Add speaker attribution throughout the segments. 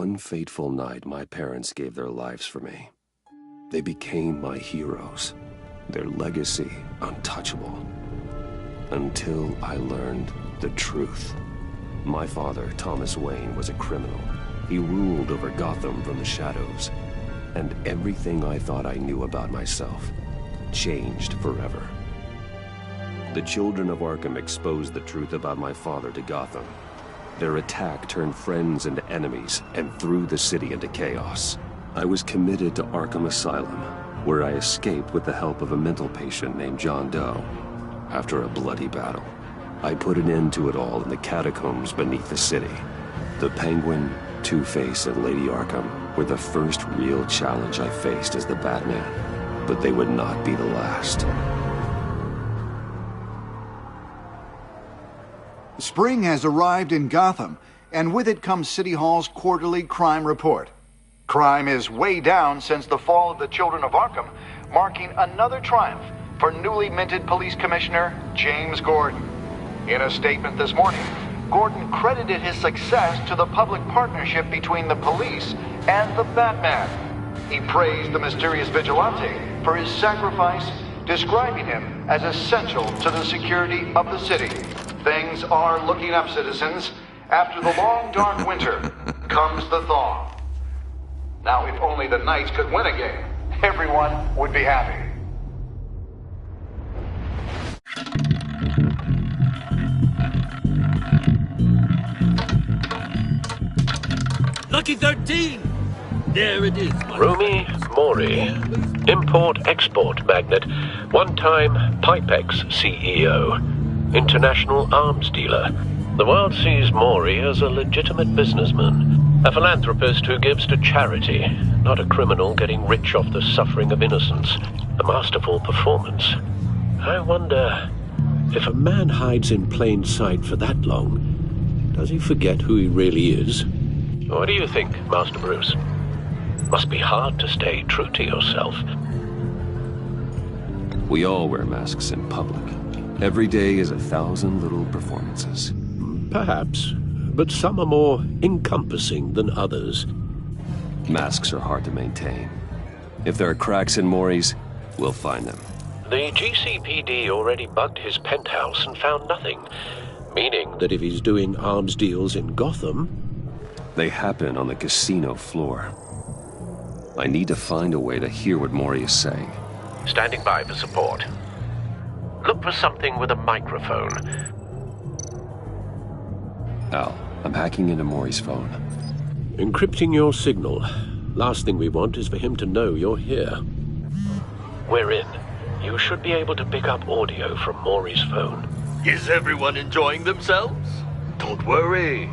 Speaker 1: one fateful night, my parents gave their lives for me. They became my heroes, their legacy untouchable. Until I learned the truth. My father, Thomas Wayne, was a criminal. He ruled over Gotham from the shadows. And everything I thought I knew about myself changed forever. The Children of Arkham exposed the truth about my father to Gotham. Their attack turned friends into enemies and threw the city into chaos. I was committed to Arkham Asylum, where I escaped with the help of a mental patient named John Doe. After a bloody battle, I put an end to it all in the catacombs beneath the city. The Penguin, Two-Face, and Lady Arkham were the first real challenge I faced as the Batman, but they would not be the last.
Speaker 2: Spring has arrived in Gotham, and with it comes City Hall's quarterly crime report. Crime is way down since the fall of the Children of Arkham, marking another triumph for newly minted Police Commissioner James Gordon. In a statement this morning, Gordon credited his success to the public partnership between the police and the Batman. He praised the mysterious vigilante for his sacrifice, describing him as essential to the security of the city. Things are looking up, citizens. After the long, dark winter comes the thaw. Now, if only the Knights could win a game, everyone would be happy.
Speaker 3: Lucky 13! There it is.
Speaker 4: Rumi Mori, import-export magnate, one-time Pipex CEO, international arms dealer. The world sees Mori as a legitimate businessman, a philanthropist who gives to charity, not a criminal getting rich off the suffering of innocence. A masterful performance. I wonder, if a man hides in plain sight for that long, does he forget who he really is? What do you think, Master Bruce? Must be hard to stay true to yourself.
Speaker 1: We all wear masks in public. Every day is 1,000 little performances.
Speaker 4: Perhaps, but some are more encompassing than others.
Speaker 1: Masks are hard to maintain. If there are cracks in Mori's, we'll find them.
Speaker 4: The GCPD already bugged his penthouse and found nothing, meaning that if he's doing arms deals in Gotham...
Speaker 1: They happen on the casino floor. I need to find a way to hear what Mori is saying.
Speaker 4: Standing by for support. Look for something with a microphone.
Speaker 1: Al, I'm hacking into Mori's phone.
Speaker 4: Encrypting your signal. Last thing we want is for him to know you're here. We're in. You should be able to pick up audio from Mori's phone.
Speaker 3: Is everyone enjoying themselves?
Speaker 5: Don't worry.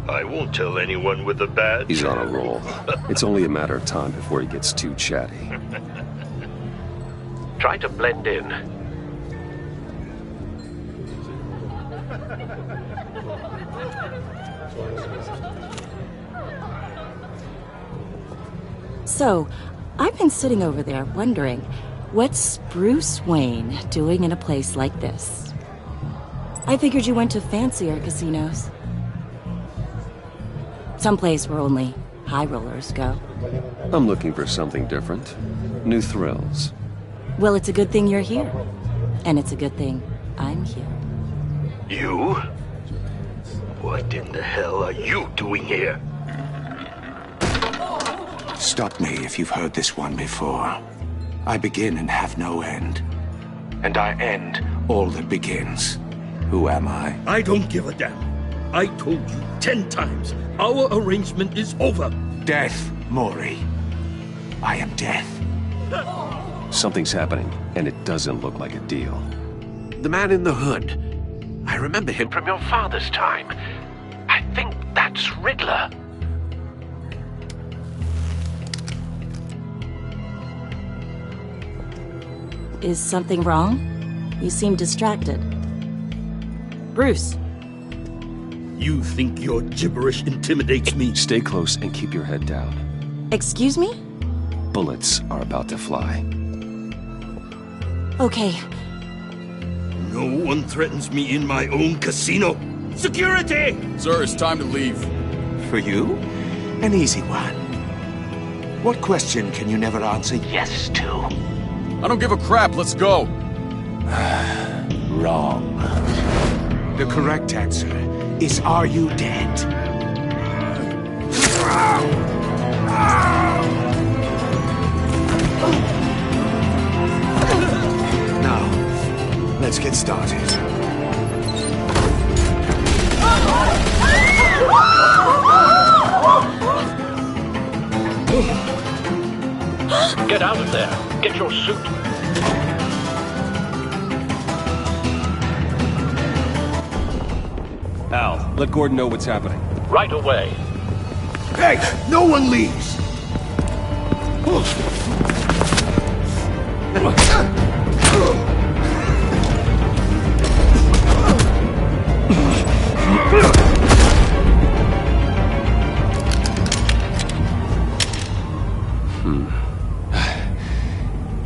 Speaker 5: I won't tell anyone with a badge.
Speaker 1: He's on a roll. It's only a matter of time before he gets too chatty.
Speaker 4: Try to blend in.
Speaker 6: So, I've been sitting over there wondering, what's Bruce Wayne doing in a place like this? I figured you went to fancier casinos. Someplace where only high rollers go.
Speaker 1: I'm looking for something different. New thrills.
Speaker 6: Well, it's a good thing you're here. And it's a good thing I'm here.
Speaker 5: You? What in the hell are you doing here?
Speaker 7: Stop me if you've heard this one before. I begin and have no end. And I end all that begins. Who am I?
Speaker 3: I don't give a damn. I told you 10 times. Our arrangement is over.
Speaker 7: Death, Mori. I am death.
Speaker 1: Something's happening, and it doesn't look like a deal.
Speaker 4: The man in the hood. I remember him from your father's time. I think that's Riddler.
Speaker 6: Is something wrong? You seem distracted. Bruce.
Speaker 3: You think your gibberish intimidates me?
Speaker 1: Stay close and keep your head down.
Speaker 6: Excuse me?
Speaker 1: Bullets are about to fly.
Speaker 6: Okay.
Speaker 3: No one threatens me in my own casino. Security!
Speaker 8: Sir, it's time to leave.
Speaker 7: For you? An easy one. What question can you never answer yes to?
Speaker 3: I don't give a crap, let's go!
Speaker 7: Wrong. The correct answer is, are you dead? Now, let's get started.
Speaker 4: Get out of there! Get your suit!
Speaker 1: Al, let Gordon know what's happening.
Speaker 4: Right away!
Speaker 5: Hey, no one leaves!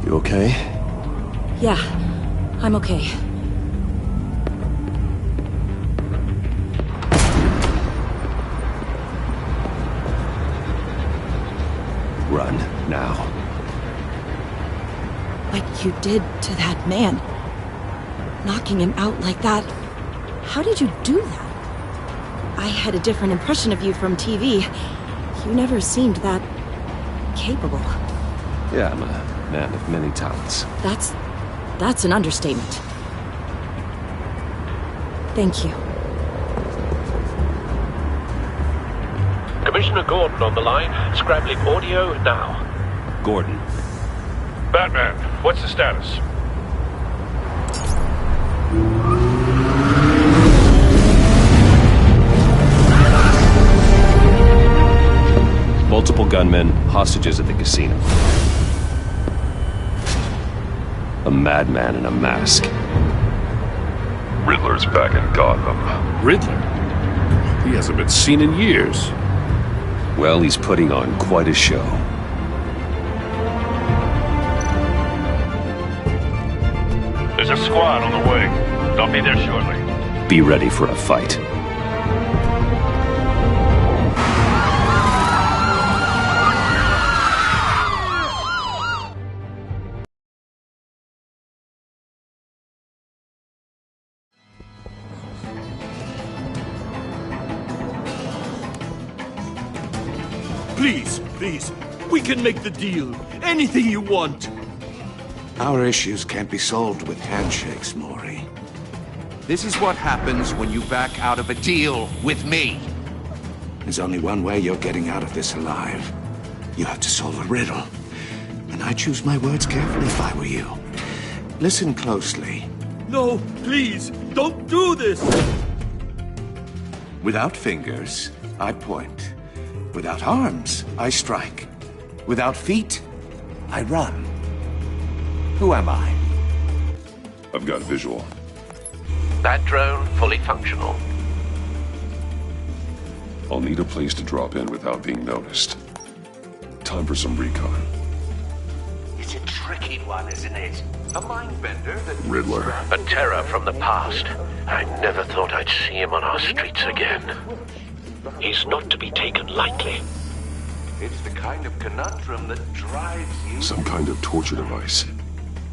Speaker 1: You okay?
Speaker 6: Yeah, I'm okay.
Speaker 1: Run, now.
Speaker 6: What you did to that man. Knocking him out like that. How did you do that? I had a different impression of you from TV. You never seemed that capable.
Speaker 1: Yeah, I'm a man of many talents.
Speaker 6: That's an understatement. Thank you.
Speaker 4: Commissioner Gordon on the line, scrambling audio now.
Speaker 1: Gordon.
Speaker 8: Batman, what's the status?
Speaker 1: Multiple gunmen, hostages at the casino. A madman in a mask.
Speaker 8: Riddler's back in Gotham.
Speaker 3: Riddler? He hasn't been seen in years.
Speaker 1: Well, he's putting on quite a show.
Speaker 8: There's a squad on the way. They'll be there shortly.
Speaker 1: Be ready for a fight.
Speaker 3: Please, we can make the deal. Anything you want.
Speaker 7: Our issues can't be solved with handshakes, Mori.
Speaker 9: This is what happens when you back out of a deal with me.
Speaker 7: There's only one way you're getting out of this alive. You have to solve a riddle. And I choose my words carefully if I were you. Listen closely.
Speaker 3: No, please, don't do this!
Speaker 7: Without fingers, I point. Without arms, I strike. Without feet, I run. Who am I?
Speaker 8: I've got visual.
Speaker 4: That drone fully functional.
Speaker 8: I'll need a place to drop in without being noticed. Time for some recon.
Speaker 5: It's a tricky one, isn't it? A mind bender that...
Speaker 8: Riddler.
Speaker 4: A terror from the past. I never thought I'd see him on our streets again. He's not to be taken lightly.
Speaker 5: It's the kind of conundrum that drives you...
Speaker 8: Some kind of torture device.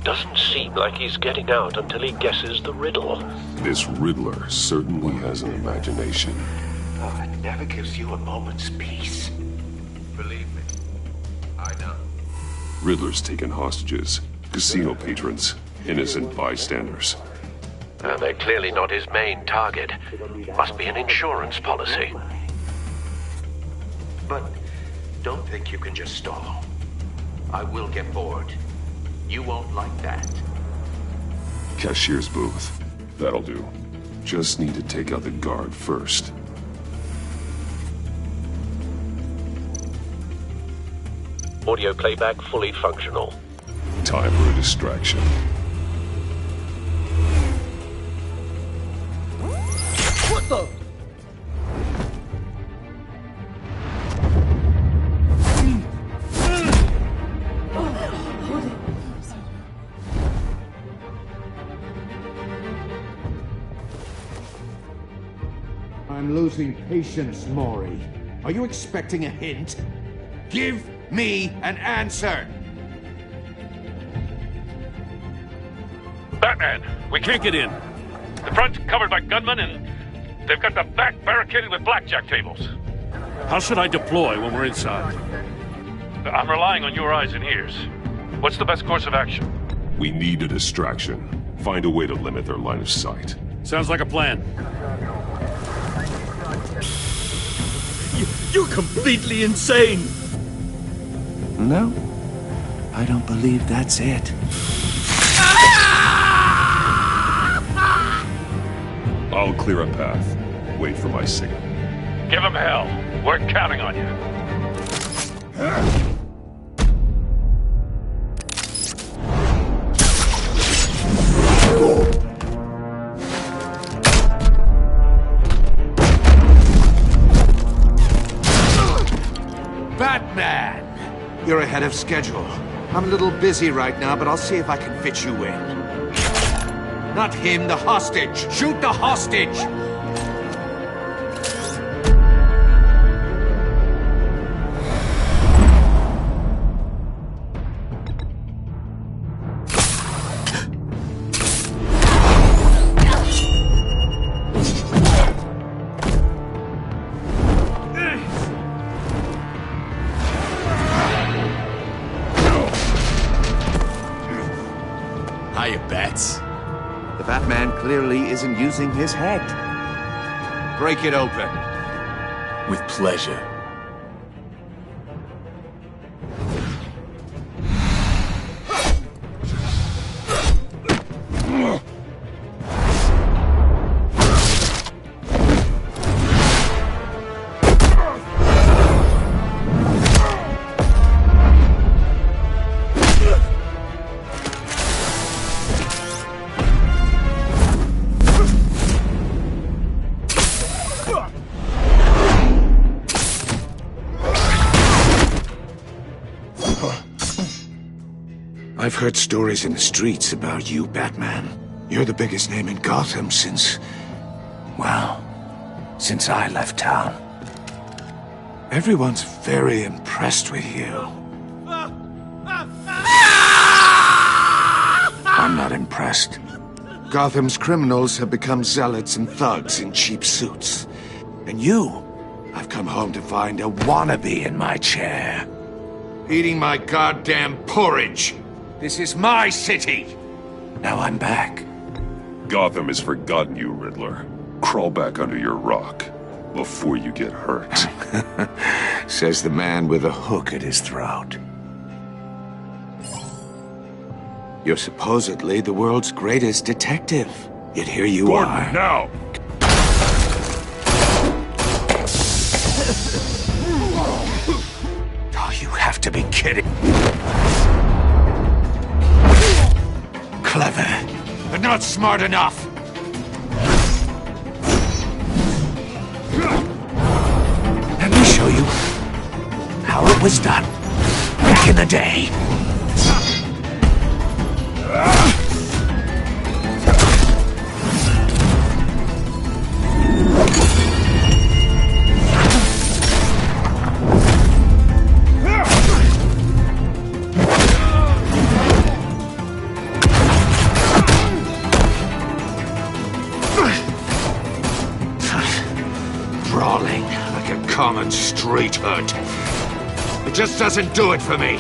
Speaker 4: Doesn't seem like he's getting out until he guesses the riddle.
Speaker 8: This Riddler certainly has an imagination.
Speaker 5: Oh, it never gives you a moment's peace. Believe me, I know.
Speaker 8: Riddler's taken hostages, casino patrons, innocent bystanders.
Speaker 4: They're clearly not his main target. Must be an insurance policy.
Speaker 5: But don't think you can just stall. I will get bored. You won't like that.
Speaker 8: Cashier's booth. That'll do. Just need to take out the guard first.
Speaker 4: Audio playback fully functional.
Speaker 8: Time for a distraction.
Speaker 3: What the?
Speaker 10: I'm losing patience, Mori.
Speaker 9: Are you expecting a hint? Give me an answer!
Speaker 10: Batman, we can't get in. The front's covered by gunmen, and they've got the back barricaded with blackjack tables.
Speaker 3: How should I deploy when we're inside?
Speaker 10: I'm relying on your eyes and ears. What's the best course of action?
Speaker 8: We need a distraction. Find a way to limit their line of sight.
Speaker 3: Sounds like a plan. You're completely insane!
Speaker 7: No, I don't believe that's it.
Speaker 8: I'll clear a path. Wait for my signal.
Speaker 10: Give them hell. We're counting on you.
Speaker 9: Batman! You're ahead of schedule. I'm a little busy right now, but I'll see if I can fit you in. Not him, the hostage! Shoot the hostage!
Speaker 7: Hiya, Bats.
Speaker 9: The Batman clearly isn't using his head. Break it open.
Speaker 7: With pleasure. I've heard stories in the streets about you, Batman. You're the biggest name in Gotham since I left town. Everyone's very impressed with you. I'm not impressed. Gotham's criminals have become zealots and thugs in cheap suits. And I've come home to find a wannabe in my chair. Eating my goddamn porridge. This is my city! Now I'm back.
Speaker 8: Gotham has forgotten you, Riddler. Crawl back under your rock before you get hurt.
Speaker 7: Says the man with a hook at his throat. You're supposedly the world's greatest detective. Yet here you
Speaker 8: Gordon,
Speaker 7: are.
Speaker 8: now!
Speaker 7: Oh, you have to be kidding. Clever, but not smart enough. Let me show you how it was done back in the day. Brawling like a common street hood. It just doesn't do it for me.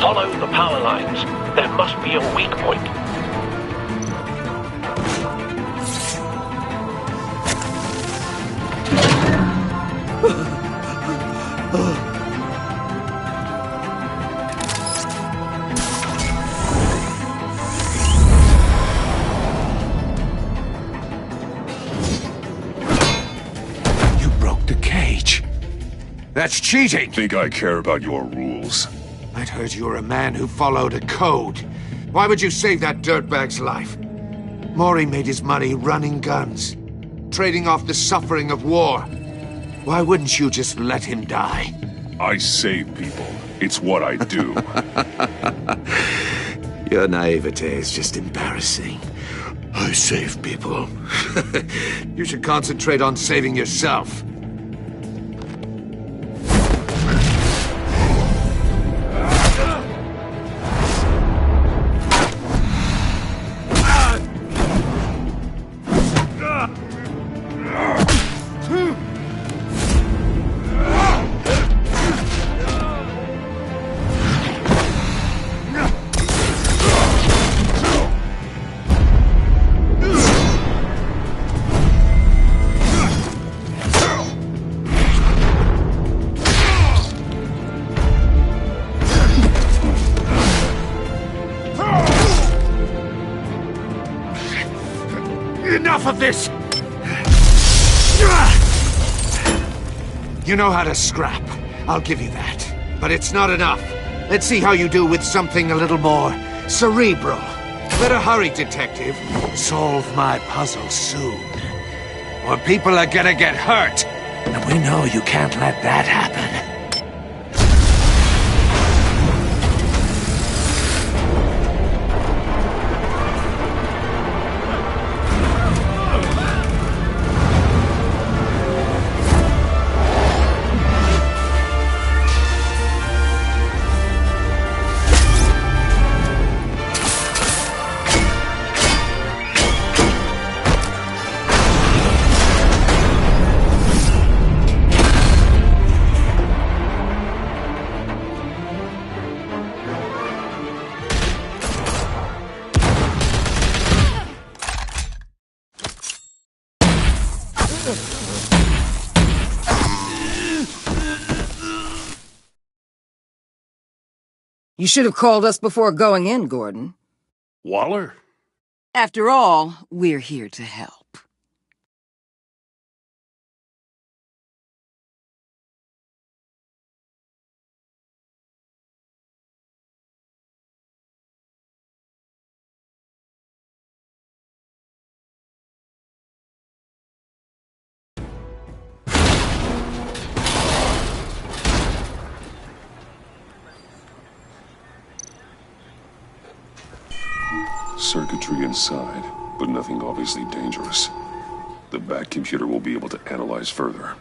Speaker 4: Follow the power lines. There must be a weak point.
Speaker 7: You broke the cage. That's cheating.
Speaker 8: Think I care about your rules?
Speaker 9: I'd heard you were a man who followed a code. Why would you save that dirtbag's life? Mori made his money running guns, trading off the suffering of war.
Speaker 7: Why wouldn't you just let him die?
Speaker 8: I save people. It's what I do.
Speaker 7: Your naivete is just embarrassing. I save people. You should concentrate on saving yourself.
Speaker 9: Enough of this!
Speaker 7: You know how to scrap. I'll give you that. But it's not enough. Let's see how you do with something a little more cerebral. Better hurry, detective. Solve my puzzle soon. Or people are gonna get hurt. And we know you can't let that happen.
Speaker 11: You should have called us before going in, Gordon.
Speaker 3: Waller?
Speaker 11: After all, we're here to help.
Speaker 8: Circuitry inside, but nothing obviously dangerous. The back computer will be able to analyze further.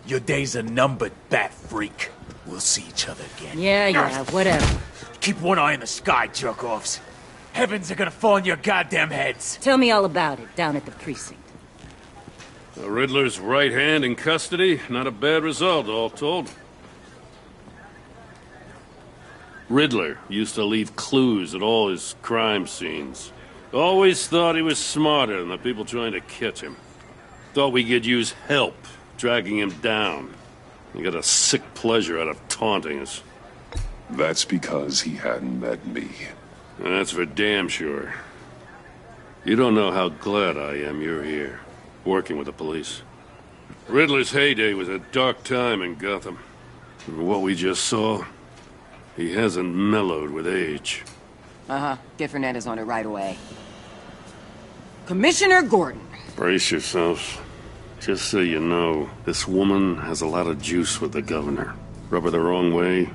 Speaker 12: Your days are numbered, bat freak. We'll see each other again.
Speaker 11: Yeah, whatever.
Speaker 12: Keep one eye in the sky, jerk-offs. Heavens are gonna fall on your goddamn heads.
Speaker 11: Tell me all about it down at the precinct.
Speaker 3: The Riddler's right hand in custody. Not a bad result, all told. Riddler used to leave clues at all his crime scenes. Always thought he was smarter than the people trying to catch him. Thought we could use help dragging him down. He got a sick pleasure out of taunting us.
Speaker 8: That's because he hadn't met me.
Speaker 3: That's for damn sure. You don't know how glad I am you're here, working with the police. Riddler's heyday was a dark time in Gotham. And what we just saw, he hasn't mellowed with age.
Speaker 11: Get Fernandez on it right away. Commissioner Gordon.
Speaker 3: Brace yourselves. Just so you know, this woman has a lot of juice with the governor. Rub her the wrong way,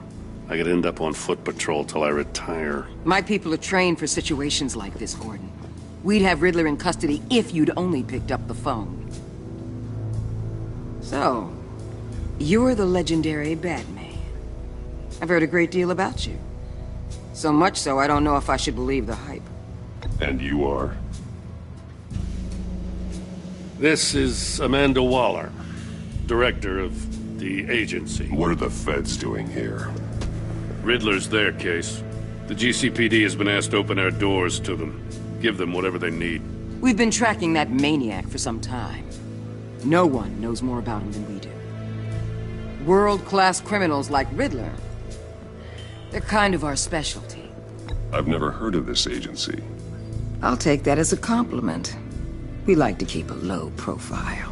Speaker 3: I could end up on foot patrol till I retire.
Speaker 11: My people are trained for situations like this, Gordon. We'd have Riddler in custody if you'd only picked up the phone. So, you're the legendary Batman. I've heard a great deal about you. So much so, I don't know if I should believe the hype.
Speaker 8: And you are?
Speaker 3: This is Amanda Waller, director of the agency.
Speaker 8: What are the feds doing here?
Speaker 3: Riddler's their case. The GCPD has been asked to open our doors to them. Give them whatever they need.
Speaker 11: We've been tracking that maniac for some time. No one knows more about him than we do. World-class criminals like Riddler. They're kind of our specialty.
Speaker 8: I've never heard of this agency.
Speaker 11: I'll take that as a compliment. We like to keep a low profile.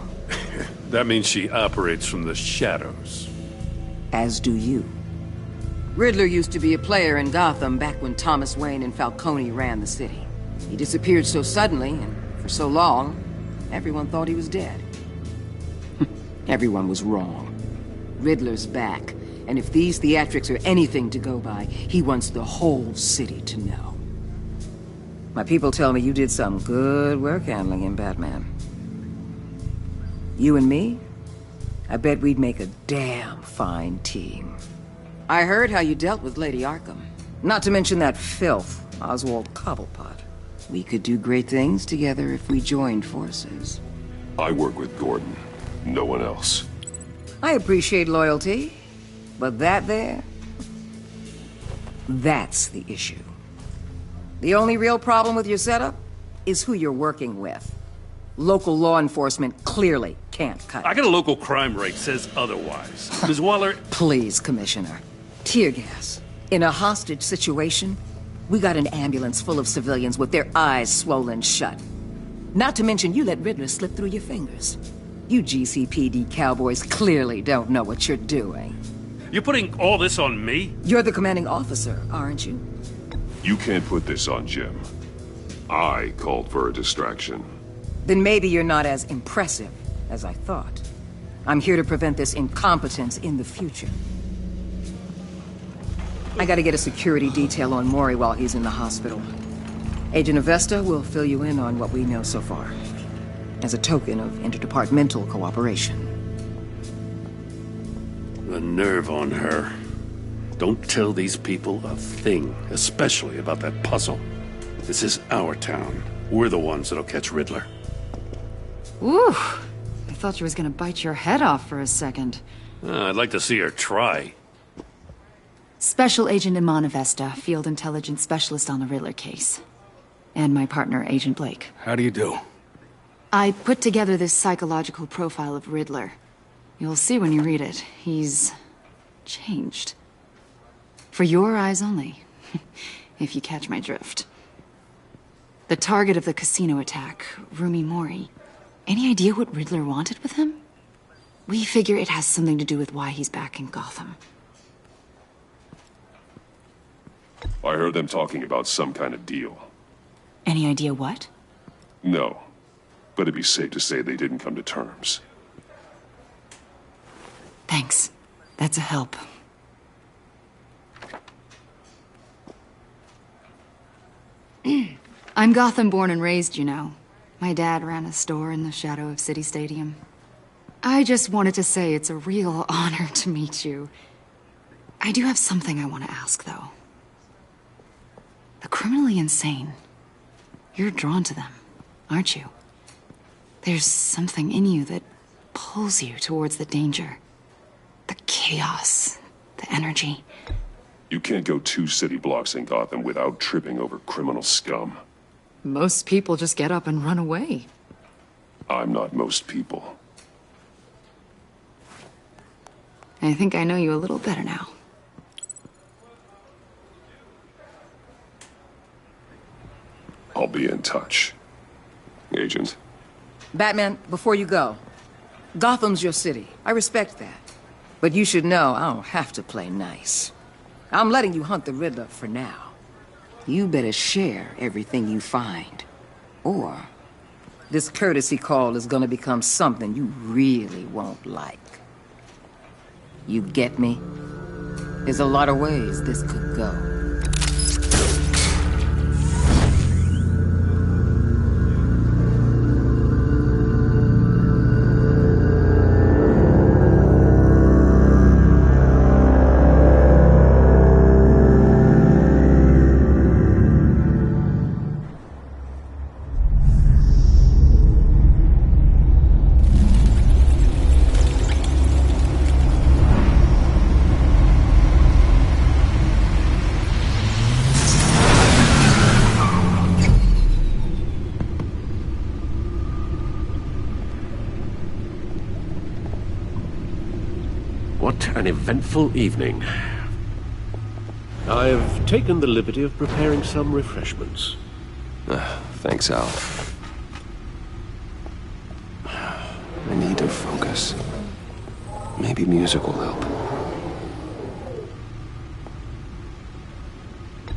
Speaker 3: That means she operates from the shadows.
Speaker 11: As do you. Riddler used to be a player in Gotham back when Thomas Wayne and Falcone ran the city. He disappeared so suddenly, and for so long, everyone thought he was dead. Everyone was wrong. Riddler's back, and if these theatrics are anything to go by, he wants the whole city to know. My people tell me you did some good work handling him, Batman. You and me? I bet we'd make a damn fine team. I heard how you dealt with Lady Arkham. Not to mention that filth, Oswald Cobblepot. We could do great things together if we joined forces.
Speaker 8: I work with Gordon. No one else.
Speaker 11: I appreciate loyalty, but that there... that's the issue. The only real problem with your setup is who you're working with. Local law enforcement clearly can't cut it.
Speaker 3: I got a local crime rate says otherwise. Ms. Waller...
Speaker 11: Please, Commissioner. Tear gas. In a hostage situation, we got an ambulance full of civilians with their eyes swollen shut. Not to mention you let Riddler slip through your fingers. You GCPD cowboys clearly don't know what you're doing.
Speaker 3: You're putting all this on me?
Speaker 11: You're the commanding officer, aren't you?
Speaker 8: You can't put this on Jim. I called for a distraction.
Speaker 11: Then maybe you're not as impressive as I thought. I'm here to prevent this incompetence in the future. I gotta get a security detail on Mori while he's in the hospital. Agent Avesta will fill you in on what we know so far, as a token of interdepartmental cooperation.
Speaker 3: The nerve on her. Don't tell these people a thing, especially about that puzzle. This is our town. We're the ones that'll catch Riddler.
Speaker 13: Ooh, I thought you was gonna bite your head off for a second.
Speaker 3: I'd like to see her try.
Speaker 13: Special Agent Iman Avesta, Field Intelligence Specialist on the Riddler case. And my partner, Agent Blake.
Speaker 14: How do you do?
Speaker 13: I put together this psychological profile of Riddler. You'll see when you read it. He's... changed. For your eyes only, if you catch my drift. The target of the casino attack, Rumi Mori. Any idea what Riddler wanted with him? We figure it has something to do with why he's back in Gotham.
Speaker 8: I heard them talking about some kind of deal.
Speaker 13: Any idea what?
Speaker 8: No, but it'd be safe to say they didn't come to terms.
Speaker 13: Thanks. That's a help. I'm Gotham born and raised, you know. My dad ran a store in the shadow of City Stadium. I just wanted to say it's a real honor to meet you. I do have something I want to ask, though. The criminally insane. You're drawn to them, aren't you? There's something in you that pulls you towards the danger. The chaos, the energy.
Speaker 8: You can't go 2 city blocks in Gotham without tripping over criminal scum.
Speaker 13: Most people just get up and run away.
Speaker 8: I'm not most people.
Speaker 13: I think I know you a little better now.
Speaker 8: I'll be in touch. Agent.
Speaker 11: Batman, before you go, Gotham's your city. I respect that. But you should know I don't have to play nice. I'm letting you hunt the Riddler for now. You better share everything you find. Or this courtesy call is gonna become something you really won't like. You get me? There's a lot of ways this could go.
Speaker 15: What an eventful evening. I've taken the liberty of preparing some refreshments.
Speaker 1: Thanks, Al. I need to focus. Maybe music will help.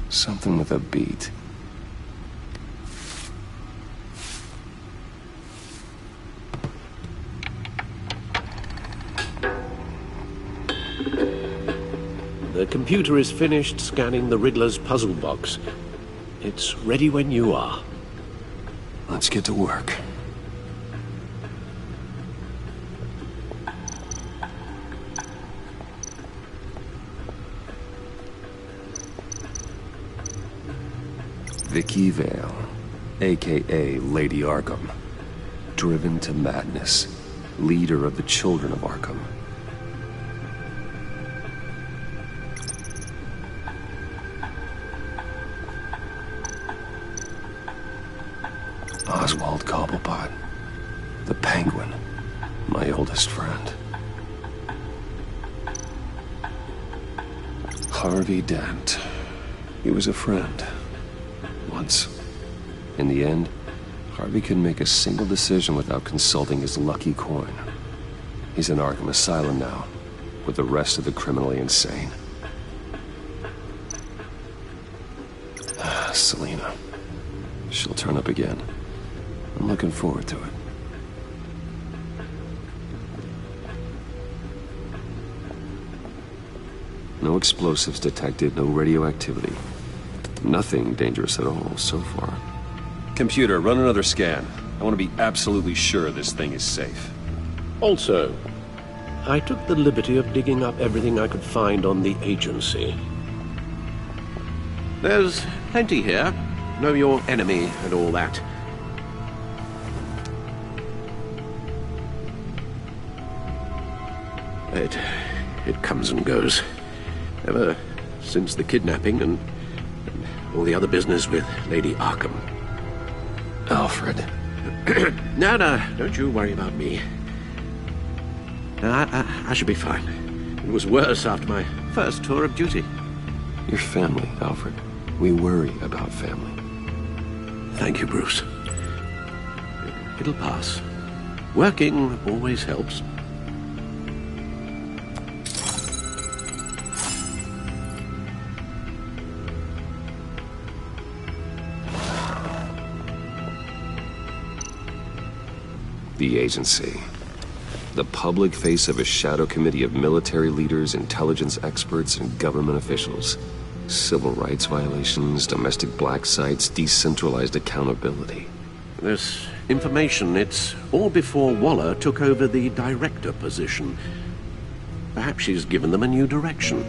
Speaker 1: Something with a beat.
Speaker 15: The computer is finished scanning the Riddler's puzzle box. It's ready when you are.
Speaker 1: Let's get to work. Vicky Vale, aka Lady Arkham, driven to madness, leader of the Children of Arkham. Oswald Cobblepot, the Penguin, my oldest friend. Harvey Dent, he was a friend. Once. In the end, Harvey couldn't make a single decision without consulting his lucky coin. He's in Arkham Asylum now, with the rest of the criminally insane. Selina. She'll turn up again. I'm looking forward to it. No explosives detected, no radioactivity. Nothing dangerous at all so far. Computer, run another scan. I want to be absolutely sure this thing is safe.
Speaker 15: Also, I took the liberty of digging up everything I could find on the agency. There's plenty here. Know your enemy and all that. It comes and goes. Ever since the kidnapping and all the other business with Lady Arkham.
Speaker 1: Alfred.
Speaker 15: No, don't you worry about me. I should be fine. It was worse after my first tour of duty.
Speaker 1: Your family, Alfred. We worry about family.
Speaker 15: Thank you, Bruce. It'll pass. Working always helps.
Speaker 1: The agency. The public face of a shadow committee of military leaders, intelligence experts, and government officials. Civil rights violations, domestic black sites, decentralized accountability.
Speaker 15: This information, it's all before Waller took over the director position. Perhaps she's given them a new direction.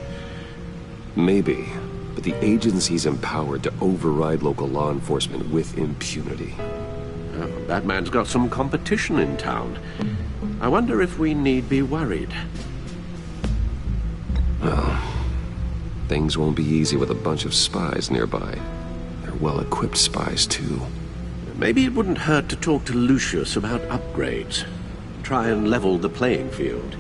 Speaker 1: Maybe, but the agency's empowered to override local law enforcement with impunity.
Speaker 15: Oh, Batman's got some competition in town. I wonder if we need be worried.
Speaker 1: Well, things won't be easy with a bunch of spies nearby. They're well-equipped spies, too.
Speaker 15: Maybe it wouldn't hurt to talk to Lucius about upgrades. Try and level the playing field.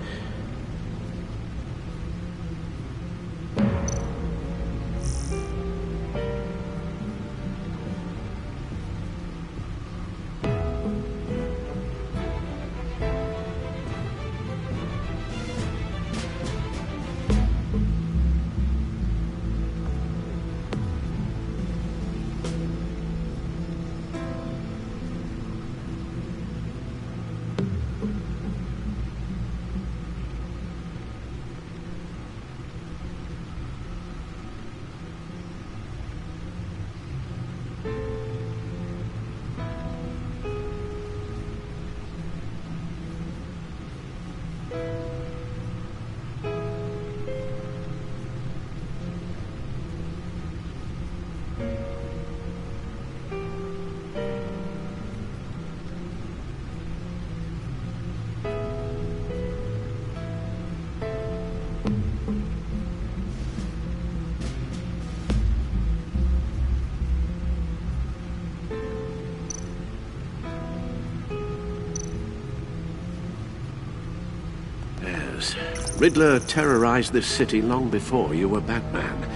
Speaker 15: Riddler terrorized this city long before you were Batman.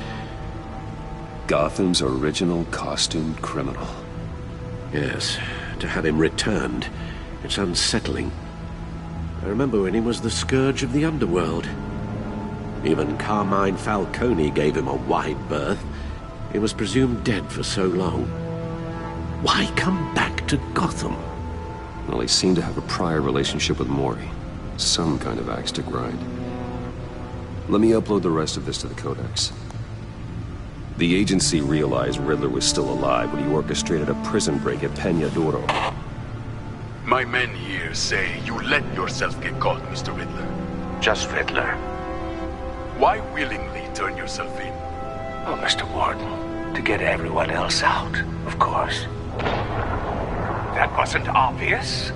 Speaker 1: Gotham's original costumed criminal.
Speaker 15: Yes, to have him returned, it's unsettling. I remember when he was the scourge of the underworld. Even Carmine Falcone gave him a wide berth. He was presumed dead for so long. Why come back to Gotham?
Speaker 1: Well, he seemed to have a prior relationship with Mori. Some kind of axe to grind. Let me upload the rest of this to the Codex. The agency realized Riddler was still alive when he orchestrated a prison break at Peña Duro.
Speaker 14: My men here say you let yourself get caught, Mr. Riddler.
Speaker 7: Just Riddler.
Speaker 14: Why willingly turn yourself in?
Speaker 7: Oh, Mr. Warden, to get everyone else out, of course. That wasn't obvious.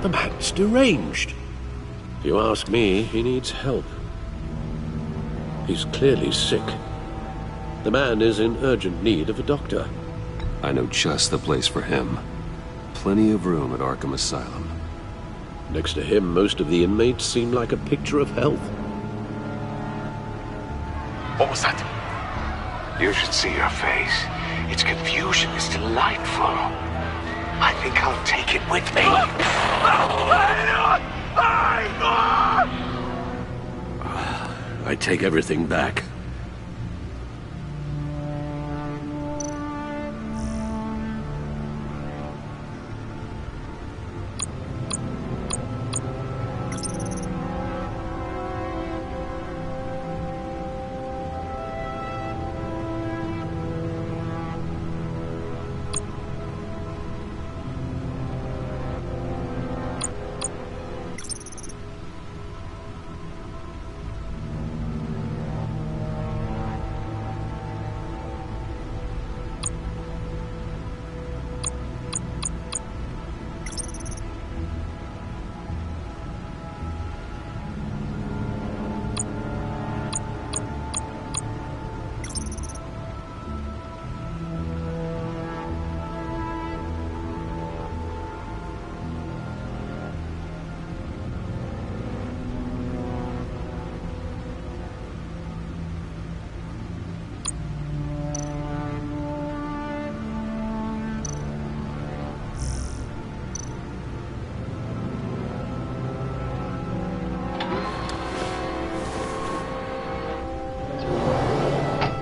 Speaker 15: The man's deranged. If you ask me, he needs help. He's clearly sick. The man is in urgent need of a doctor.
Speaker 1: I know just the place for him. Plenty of room at Arkham Asylum.
Speaker 15: Next to him, most of the inmates seem like a picture of health.
Speaker 14: What was that?
Speaker 7: You should see your face. Its confusion is delightful. I think I'll take it with me.
Speaker 15: I take everything back.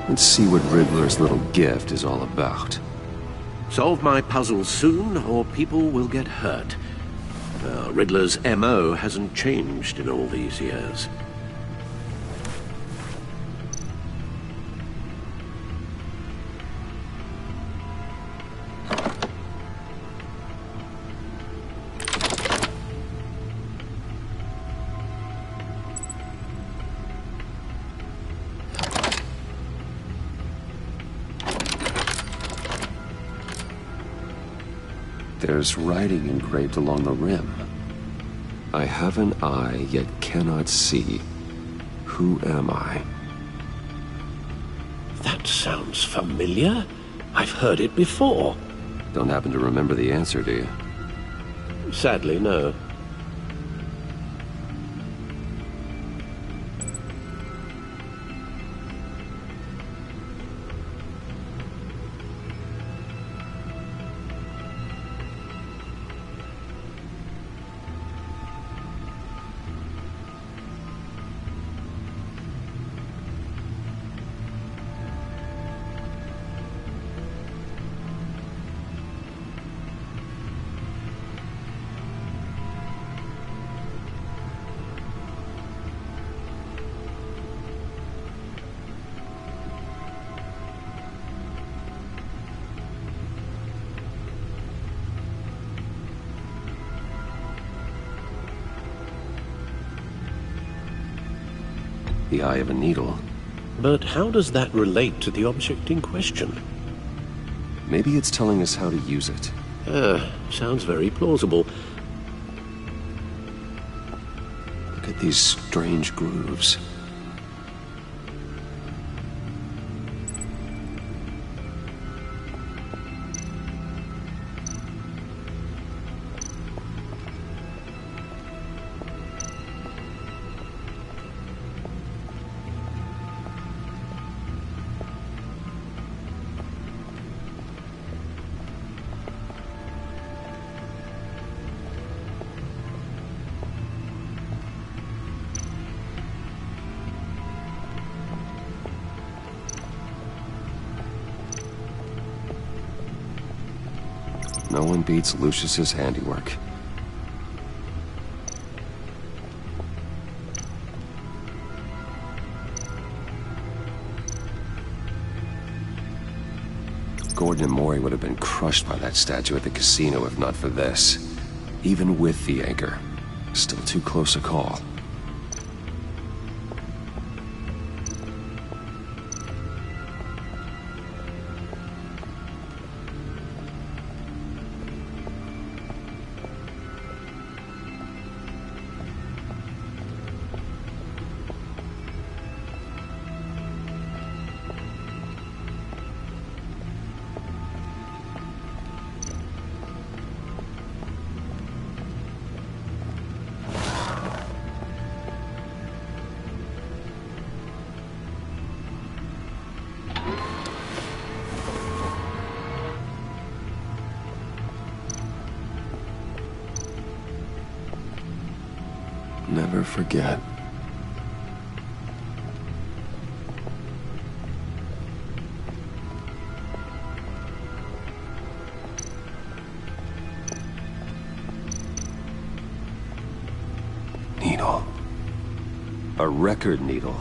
Speaker 1: Let's see what Riddler's little gift is all about.
Speaker 15: Solve my puzzle soon, or people will get hurt. Riddler's M.O. hasn't changed in all these years.
Speaker 1: There's writing engraved along the rim. I have an eye, yet cannot see. Who am I?
Speaker 15: That sounds familiar. I've heard it before.
Speaker 1: Don't happen to remember the answer, do you?
Speaker 15: Sadly, no.
Speaker 1: The eye of a needle.
Speaker 15: But how does that relate to the object in question?
Speaker 1: Maybe it's telling us how to use it.
Speaker 15: Sounds very plausible.
Speaker 1: Look at these strange grooves. No one beats Lucius's handiwork. Gordon and Mori would have been crushed by that statue at the casino if not for this. Even with the anchor, still too close a call. Never forget. Needle. A record needle.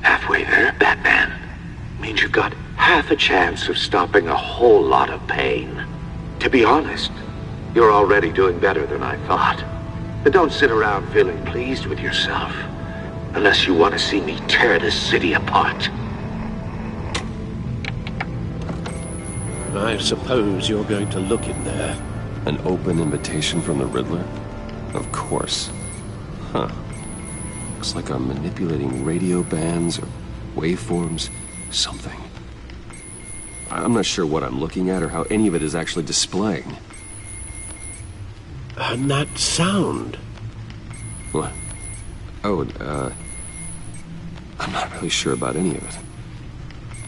Speaker 5: Halfway there, Batman. Means you've got half a chance of stopping a whole lot of pain. To be honest, you're already doing better than I thought. But don't sit around feeling pleased with yourself, unless you want to see me tear this city apart.
Speaker 15: I suppose you're going to look in there.
Speaker 1: An open invitation from the Riddler? Of course. Huh. Looks like I'm manipulating radio bands or waveforms. Something. I'm not sure what I'm looking at or how any of it is actually displaying.
Speaker 15: And that sound?
Speaker 1: What? Oh, I'm not really sure about any of it.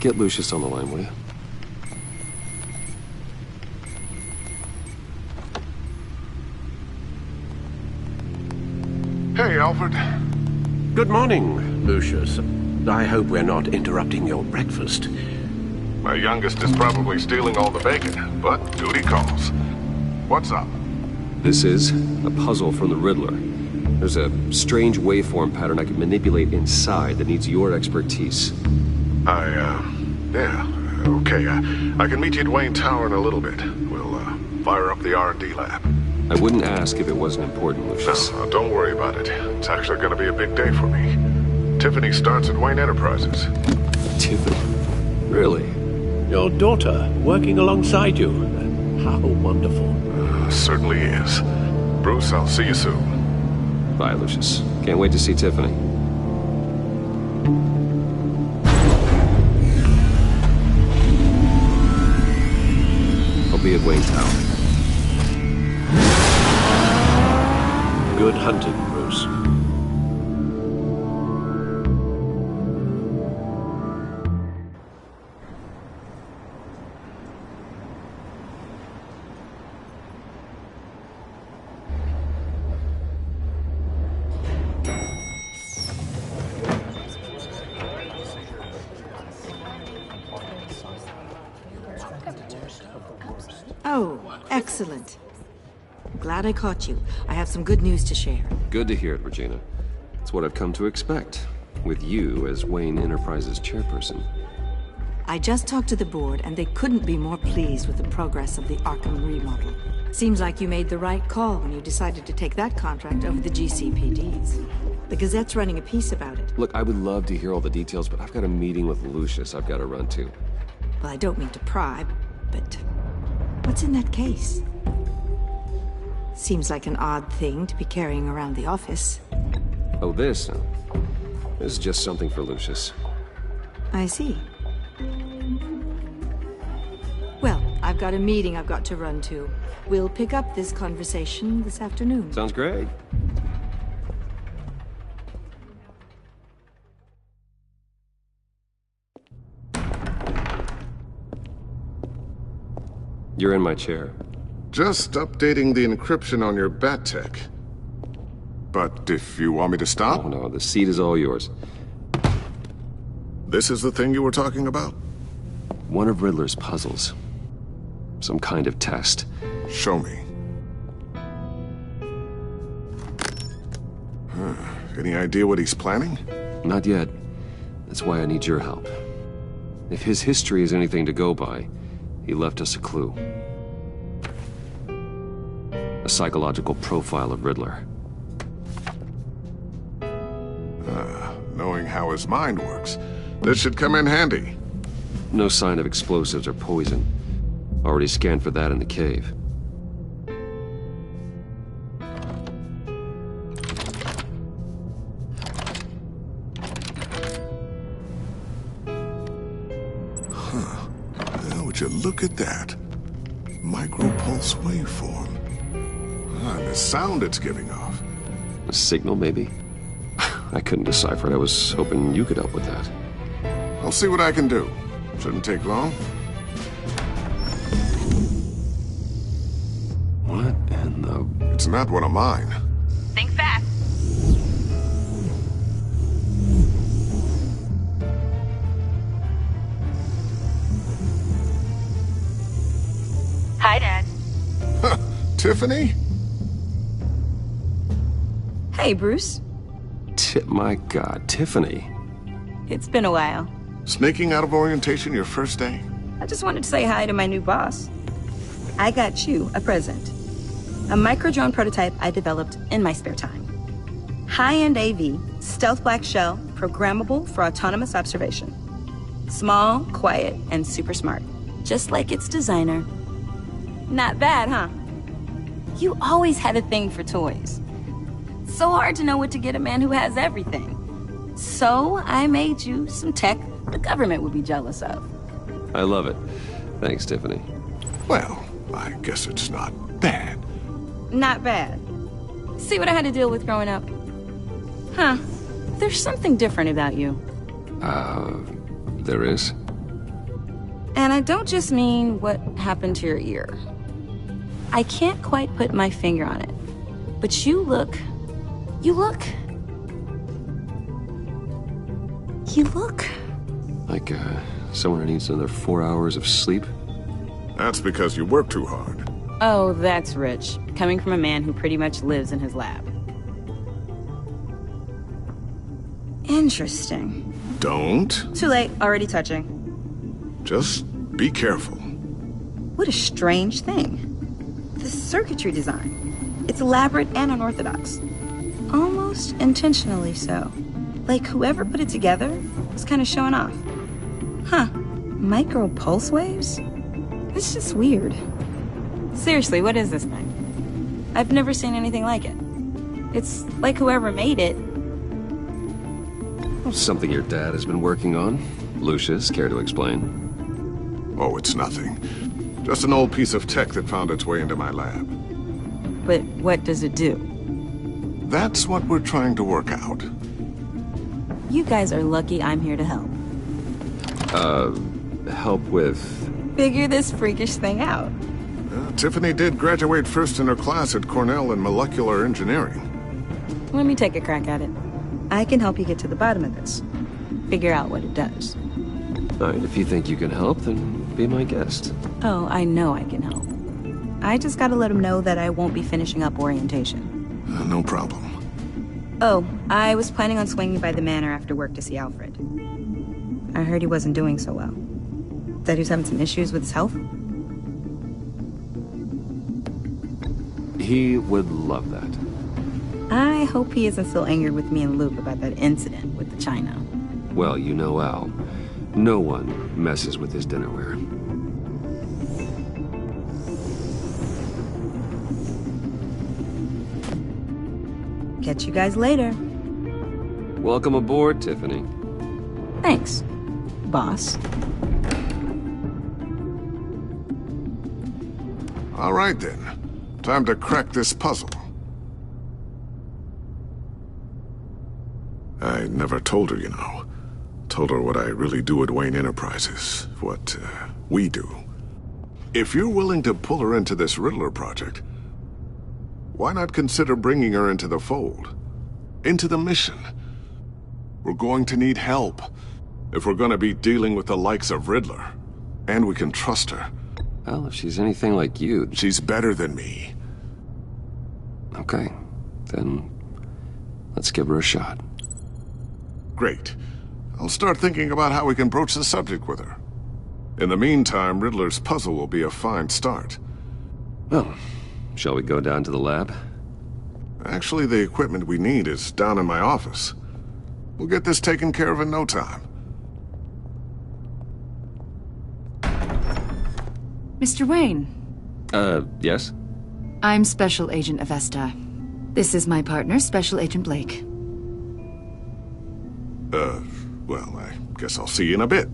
Speaker 1: Get Lucius on the line, will you?
Speaker 8: Hey, Alfred.
Speaker 15: Good morning, Lucius. I hope we're not interrupting your breakfast.
Speaker 8: My youngest is probably stealing all the bacon, but duty calls. What's up?
Speaker 1: This is a puzzle from the Riddler. There's a strange waveform pattern I can manipulate inside that needs your expertise.
Speaker 8: Yeah, okay. I can meet you at Wayne Tower in a little bit. We'll, fire up the R&D lab.
Speaker 1: I wouldn't ask if it wasn't important, Lucius.
Speaker 8: No, don't worry about it. It's actually gonna be a big day for me. Tiffany starts at Wayne Enterprises.
Speaker 1: Tiffany? Really?
Speaker 15: Your daughter, working alongside you. How wonderful.
Speaker 8: Certainly is. Bruce, I'll see you soon.
Speaker 1: Bye, Lucius. Can't wait to see Tiffany. I'll be at Wayne Tower.
Speaker 15: Good hunting, Bruce.
Speaker 16: Oh, excellent. Glad I caught you. I have some good news to share.
Speaker 1: Good to hear it, Regina. It's what I've come to expect, with you as Wayne Enterprises chairperson.
Speaker 16: I just talked to the board, and they couldn't be more pleased with the progress of the Arkham remodel. Seems like you made the right call when you decided to take that contract over the GCPD's. The Gazette's running a piece about it.
Speaker 1: Look, I would love to hear all the details, but I've got a meeting with Lucius I've got to run to.
Speaker 16: Well, I don't mean to pry, but what's in that case? Seems like an odd thing to be carrying around the office.
Speaker 1: Oh, this? This is just something for Lucius.
Speaker 16: I see. Well, I've got a meeting I've got to run to. We'll pick up this conversation this afternoon.
Speaker 1: Sounds great. You're in my chair.
Speaker 8: Just updating the encryption on your bat tech. But if you want me to stop?
Speaker 1: Oh, no, the seat is all yours.
Speaker 8: This is the thing you were talking about?
Speaker 1: One of Riddler's puzzles. Some kind of test.
Speaker 8: Show me. Any idea what he's planning?
Speaker 1: Not yet. That's why I need your help. If his history is anything to go by, he left us a clue. A psychological profile of Riddler.
Speaker 8: Knowing how his mind works, this should come in handy.
Speaker 1: No sign of explosives or poison. Already scanned for that in the cave.
Speaker 8: Would you look at that? Micropulse waveform. And the sound it's giving off.
Speaker 1: A signal, maybe? I couldn't decipher it. I was hoping you could help with that.
Speaker 8: I'll see what I can do. Shouldn't take long.
Speaker 1: What in the...
Speaker 8: It's not one of mine.
Speaker 17: Think fast. Hi, Dad.
Speaker 8: Tiffany?
Speaker 6: Hey, Bruce.
Speaker 1: My God, Tiffany.
Speaker 6: It's been a while.
Speaker 8: Sneaking out of orientation your first day?
Speaker 6: I just wanted to say hi to my new boss. I got you a present. A micro-drone prototype I developed in my spare time. High-end AV, stealth black shell, programmable for autonomous observation. Small, quiet, and super smart. Just like its designer. Not bad, huh? You always had a thing for toys. So hard to know what to get a man who has everything. So I made you some tech the government would be jealous of.
Speaker 1: I love it. Thanks, Tiffany.
Speaker 8: Well, I guess it's not bad.
Speaker 6: Not bad. See what I had to deal with growing up? Huh. There's something different about you.
Speaker 1: There is?
Speaker 6: And I don't just mean what happened to your ear. I can't quite put my finger on it. But you look...
Speaker 1: Like, someone who needs another 4 hours of sleep?
Speaker 8: That's because you work too hard.
Speaker 6: Oh, that's rich. Coming from a man who pretty much lives in his lab. Interesting.
Speaker 8: Don't.
Speaker 6: Too late. Already touching.
Speaker 8: Just be careful.
Speaker 6: What a strange thing. The circuitry design. It's elaborate and unorthodox. Almost intentionally so. Like whoever put it together was kind of showing off. Huh. Micro pulse waves? It's just weird. Seriously, what is this thing? I've never seen anything like it. It's like whoever made it...
Speaker 1: Something your dad has been working on. Lucius, care to explain?
Speaker 8: Oh, it's nothing. Just an old piece of tech that found its way into my lab.
Speaker 6: But what does it do?
Speaker 8: That's what we're trying to work out.
Speaker 6: You guys are lucky I'm here to help.
Speaker 1: Help with...
Speaker 6: Figure this freakish thing out.
Speaker 8: Tiffany did graduate first in her class at Cornell in molecular engineering.
Speaker 6: Let me take a crack at it. I can help you get to the bottom of this. Figure out what it does.
Speaker 1: All right, if you think you can help, then be my guest.
Speaker 6: Oh, I know I can help. I just gotta let him know that I won't be finishing up orientation.
Speaker 8: No problem.
Speaker 6: Oh, I was planning on swinging by the manor after work to see Alfred. I heard he wasn't doing so well. That he was having some issues with his health?
Speaker 1: He would love that.
Speaker 6: I hope he isn't still angered with me and Luke about that incident with the china.
Speaker 1: Well, you know Al. No one messes with his dinnerware.
Speaker 6: Catch you guys later.
Speaker 1: Welcome aboard, Tiffany.
Speaker 6: Thanks, boss.
Speaker 8: All right, then. Time to crack this puzzle. I never told her, you know. Told her what I really do at Wayne Enterprises. What, we do. If you're willing to pull her into this Riddler project, why not consider bringing her into the fold? Into the mission? We're going to need help. if we're gonna be dealing with the likes of Riddler. And we can trust her.
Speaker 1: Well, if she's anything like you...
Speaker 8: She's better than me.
Speaker 1: Okay, then let's give her a shot.
Speaker 8: Great. I'll start thinking about how we can broach the subject with her. In the meantime, Riddler's puzzle will be a fine start.
Speaker 1: Well, shall we go down to the lab?
Speaker 8: Actually, the equipment we need is down in my office. We'll get this taken care of in no time.
Speaker 13: Mr. Wayne.
Speaker 1: Yes?
Speaker 13: I'm Special Agent Avesta. This is my partner, Special Agent Blake.
Speaker 8: Well, I guess I'll see you in a bit.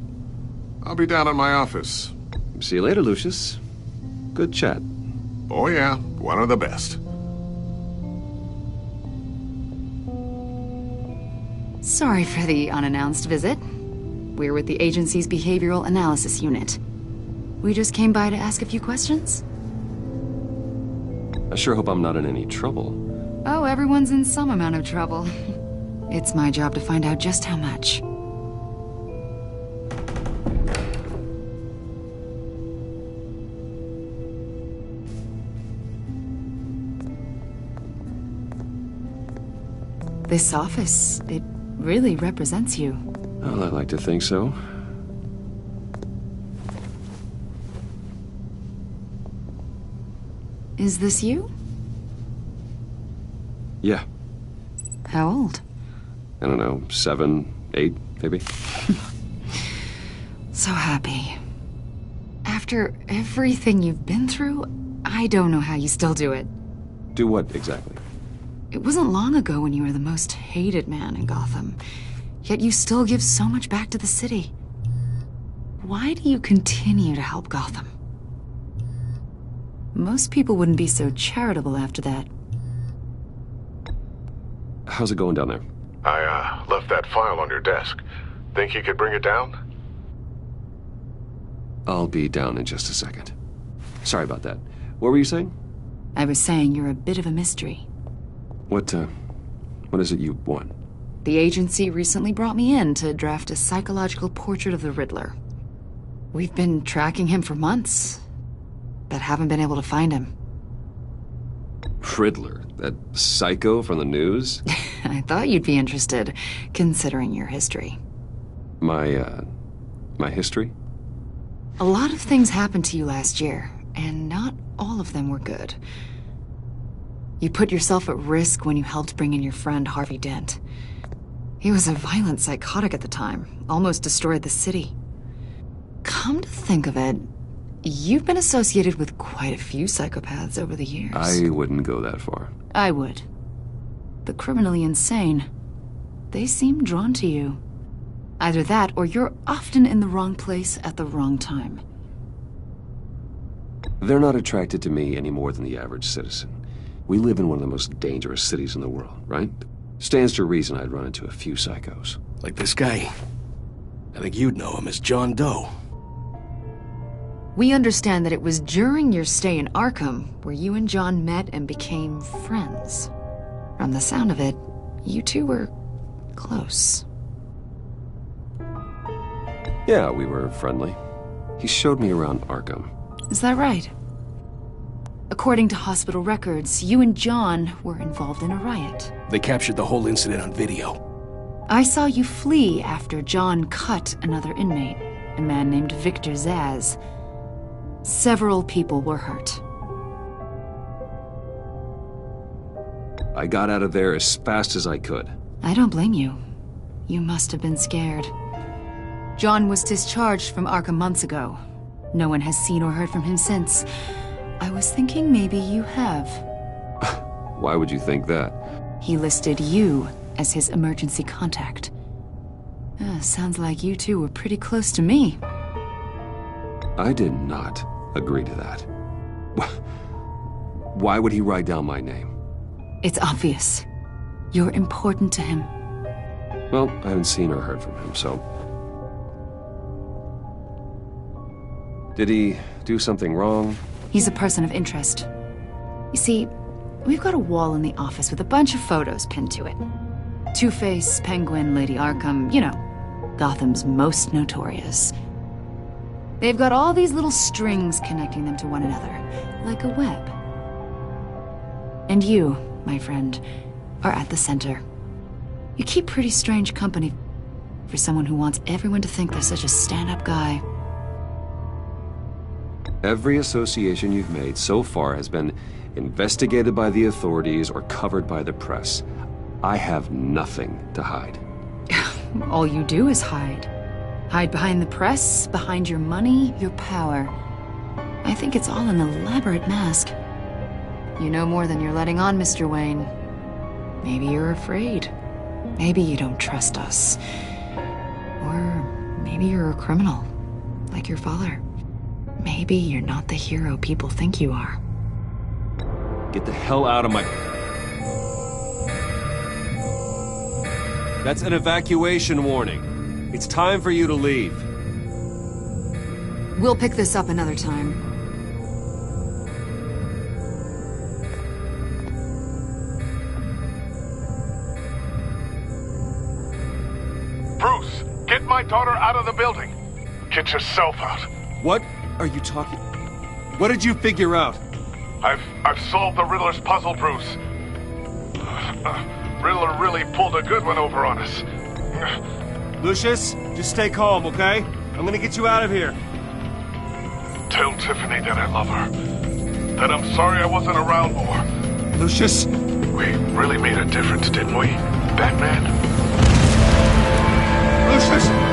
Speaker 8: I'll be down in my office.
Speaker 1: See you later, Lucius. Good chat.
Speaker 8: Oh yeah, one of the best.
Speaker 13: Sorry for the unannounced visit. We're with the agency's Behavioral Analysis Unit. We just came by to ask a few questions.
Speaker 1: I sure hope I'm not in any trouble.
Speaker 13: Oh, everyone's in some amount of trouble. It's my job to find out just how much. This office, it really represents you.
Speaker 1: Well, I'd like to think so.
Speaker 13: Is this you?
Speaker 1: Yeah.
Speaker 13: How old?
Speaker 1: I don't know, 7, 8, maybe?
Speaker 13: So happy. After everything you've been through, I don't know how you still do it.
Speaker 1: Do what, exactly?
Speaker 13: It wasn't long ago when you were the most hated man in Gotham. Yet you still give so much back to the city. Why do you continue to help Gotham? Most people wouldn't be so charitable after that.
Speaker 1: How's it going down there?
Speaker 8: I, left that file on your desk. Think you could bring it down?
Speaker 1: I'll be down in just a second. Sorry about that. What were you saying?
Speaker 13: I was saying you're a bit of a mystery.
Speaker 1: What is it you want?
Speaker 13: The agency recently brought me in to draft a psychological portrait of the Riddler. We've been tracking him for months, but haven't been able to find him.
Speaker 1: Riddler? That psycho from the news?
Speaker 13: I thought you'd be interested, considering your history.
Speaker 1: My history?
Speaker 13: A lot of things happened to you last year, and not all of them were good. You put yourself at risk when you helped bring in your friend Harvey Dent. He was a violent psychotic at the time, almost destroyed the city. Come to think of it, you've been associated with quite a few psychopaths over the years.
Speaker 1: I wouldn't go that far.
Speaker 13: I would. The criminally insane, they seem drawn to you. Either that, or you're often in the wrong place at the wrong time.
Speaker 1: They're not attracted to me any more than the average citizen. We live in one of the most dangerous cities in the world, right? Stands to reason I'd run into a few psychos.
Speaker 17: Like this guy. I think you'd know him as John Doe.
Speaker 13: We understand that it was during your stay in Arkham where you and John met and became friends. From the sound of it, you two were close.
Speaker 1: Yeah, we were friendly. He showed me around Arkham.
Speaker 13: Is that right? According to hospital records, you and John were involved in a riot.
Speaker 17: They captured the whole incident on video.
Speaker 13: I saw you flee after John cut another inmate, a man named Victor Zaz. Several people were hurt.
Speaker 1: I got out of there as fast as I could.
Speaker 13: I don't blame you. You must have been scared. John was discharged from Arkham months ago. No one has seen or heard from him since. I was thinking maybe you have.
Speaker 1: Why would you think that?
Speaker 13: He listed you as his emergency contact. Sounds like you two were pretty close to me.
Speaker 1: I did not agree to that. Why would he write down my name?
Speaker 13: It's obvious. You're important to him.
Speaker 1: Well, I haven't seen or heard from him, so... Did he do something wrong?
Speaker 13: He's a person of interest. You see, we've got a wall in the office with a bunch of photos pinned to it. Two-Face, Penguin, Lady Arkham, you know, Gotham's most notorious. They've got all these little strings connecting them to one another, like a web. And you, my friend, are at the center. You keep pretty strange company for someone who wants everyone to think they're such a stand-up guy.
Speaker 1: Every association you've made so far has been investigated by the authorities or covered by the press. I have nothing to hide.
Speaker 13: All you do is hide. Hide behind the press, behind your money, your power. I think it's all an elaborate mask. You know more than you're letting on, Mr. Wayne. Maybe you're afraid. Maybe you don't trust us. Or maybe you're a criminal, like your father. Maybe you're not the hero people think you are.
Speaker 1: Get the hell out of my... That's an evacuation warning. It's time for you to leave.
Speaker 13: We'll pick this up another time.
Speaker 8: Bruce, get my daughter out of the building. Get yourself out.
Speaker 1: What are you talking... What did you figure out?
Speaker 8: I've solved the Riddler's puzzle, Bruce. Riddler really pulled a good one over on us.
Speaker 1: Lucius, just stay calm, okay? I'm gonna get you out of here.
Speaker 8: Tell Tiffany that I love her. That I'm sorry I wasn't around more.
Speaker 1: Lucius?
Speaker 8: We really made a difference, didn't we, Batman?
Speaker 1: Lucius!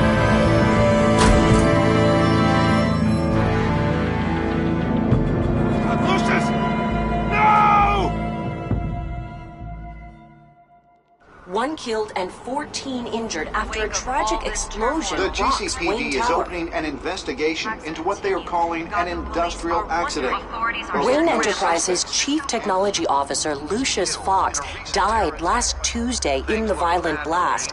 Speaker 18: One killed and 14 injured after a tragic explosion.
Speaker 2: The
Speaker 18: rocks
Speaker 2: GCPD
Speaker 18: Wayne
Speaker 2: is
Speaker 18: Tower.
Speaker 2: opening an investigation into what they are calling an industrial accident.
Speaker 18: Wayne Enterprises' Chief Technology Officer Lucius Fox died last Tuesday in the violent blast.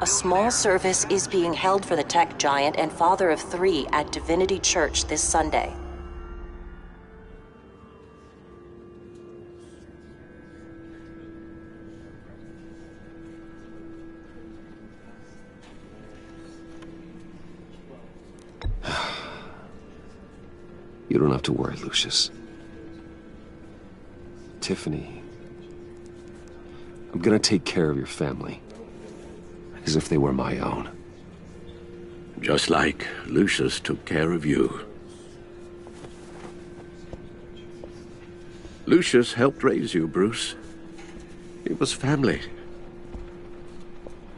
Speaker 18: A small service is being held for the tech giant and father of 3 at Divinity Church this Sunday.
Speaker 1: You don't have to worry, Lucius. Tiffany, I'm gonna take care of your family. As if they were my own.
Speaker 15: Just like Lucius took care of you. Lucius helped raise you, Bruce. It was family.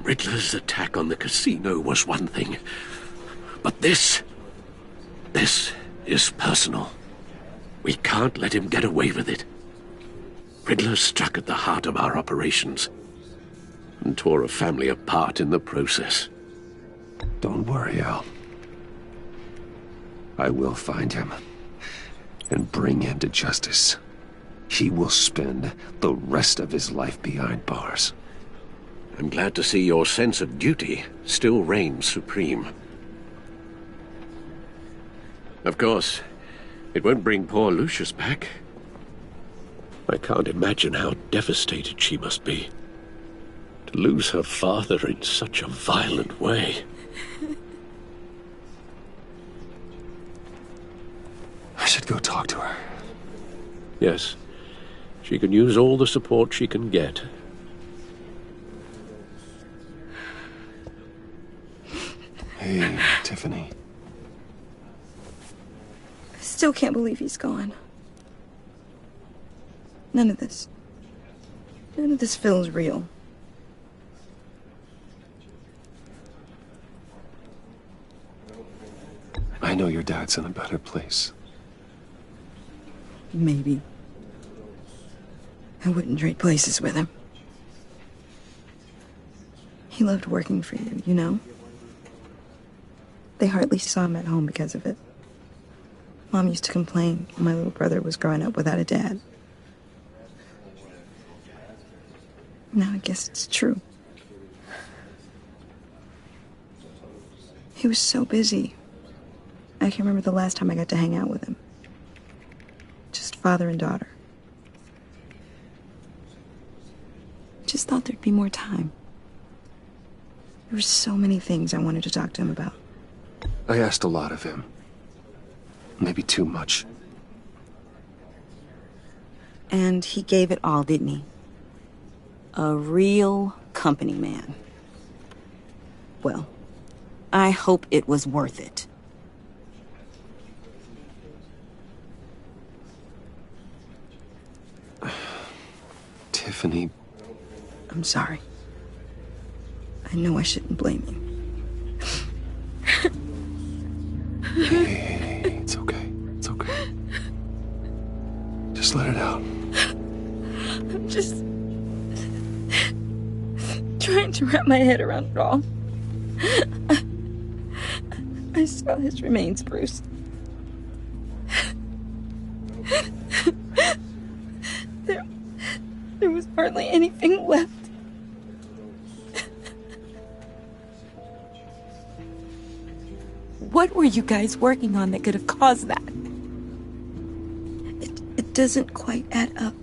Speaker 15: Riddler's attack on the casino was one thing. But this is personal. We can't let him get away with it. Riddler struck at the heart of our operations and tore a family apart in the process.
Speaker 1: Don't worry, Al. I will find him and bring him to justice. He will spend the rest of his life behind bars.
Speaker 15: I'm glad to see your sense of duty still reigns supreme. Of course, it won't bring poor Lucius back. I can't imagine how devastated she must be. To lose her father in such a violent way.
Speaker 1: I should go talk to her.
Speaker 15: Yes, she can use all the support she can get.
Speaker 1: Hey, Tiffany.
Speaker 6: I still can't believe he's gone. None of this feels real.
Speaker 1: I know your dad's in a better place.
Speaker 6: Maybe. I wouldn't trade places with him. He loved working for you, you know? They hardly saw him at home because of it. Mom used to complain my little brother was growing up without a dad. Now I guess it's true. He was so busy. I can't remember the last time I got to hang out with him. Just father and daughter. Just thought there'd be more time. There were so many things I wanted to talk to him about.
Speaker 1: I asked a lot of him. Maybe too much.
Speaker 6: And he gave it all, didn't he? A real company man. Well, I hope it was worth it.
Speaker 1: Tiffany...
Speaker 6: I'm sorry. I know I shouldn't blame you.
Speaker 1: Hey, it's okay. It's okay. Just let it out.
Speaker 6: I'm just... trying to wrap my head around it all. I saw his remains, Bruce. There was hardly anything left. What were you guys working on that could have caused that? It doesn't quite add up.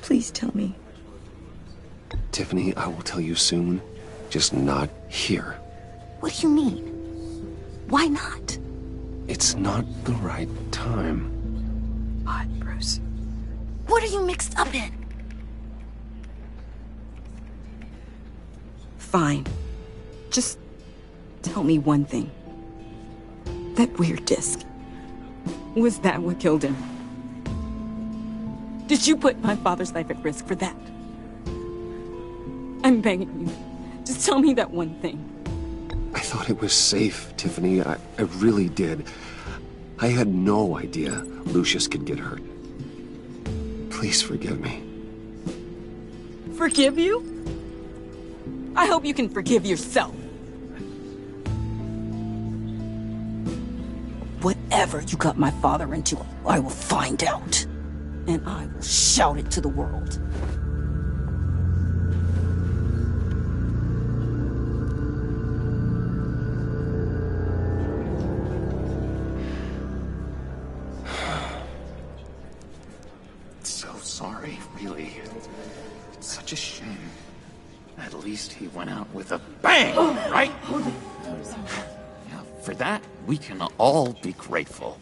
Speaker 6: Please tell me.
Speaker 1: Tiffany, I will tell you soon. Just not here.
Speaker 6: What do you mean? Why not?
Speaker 1: It's not the right time.
Speaker 6: What, Bruce? What are you mixed up in? Fine. Just tell me one thing. That weird disc. Was that what killed him? Did you put my father's life at risk for that? I'm begging you. Just tell me that one thing.
Speaker 1: I thought it was safe, Tiffany. I really did. I had no idea Lucius could get hurt. Please forgive me.
Speaker 6: Forgive you? I hope you can forgive yourself. Whatever you got my father into, I will find out. And I will shout it to the world.
Speaker 19: So sorry, really. It's such a shame. At least he went out with a bang, right? Yeah, for that, we can all be grateful.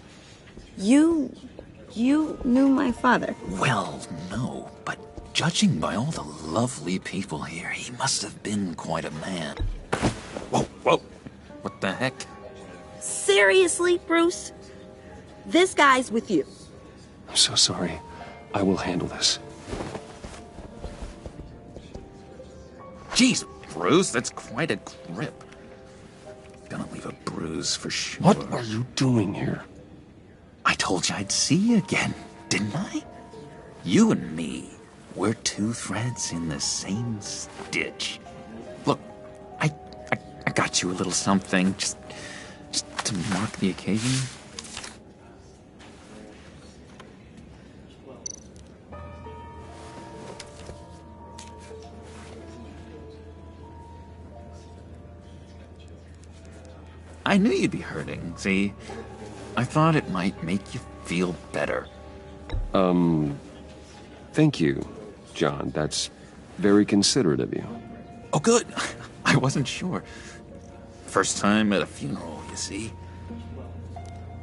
Speaker 6: You knew my father?
Speaker 19: Well, no, but judging by all the lovely people here, he must have been quite a man. Whoa, whoa. What the heck?
Speaker 6: Seriously, Bruce? This guy's with you.
Speaker 1: I'm so sorry. I will handle this.
Speaker 19: Jeez, Bruce, that's quite a grip. Gonna leave a bruise for sure.
Speaker 1: What are you doing here?
Speaker 19: I told you I'd see you again, didn't I? You and me, we're two threads in the same stitch. Look, I got you a little something, just to mark the occasion. I knew you'd be hurting, see? I thought it might make you feel better.
Speaker 1: Thank you, John. That's very considerate of you.
Speaker 19: Oh, good. I wasn't sure. First time at a funeral, you see?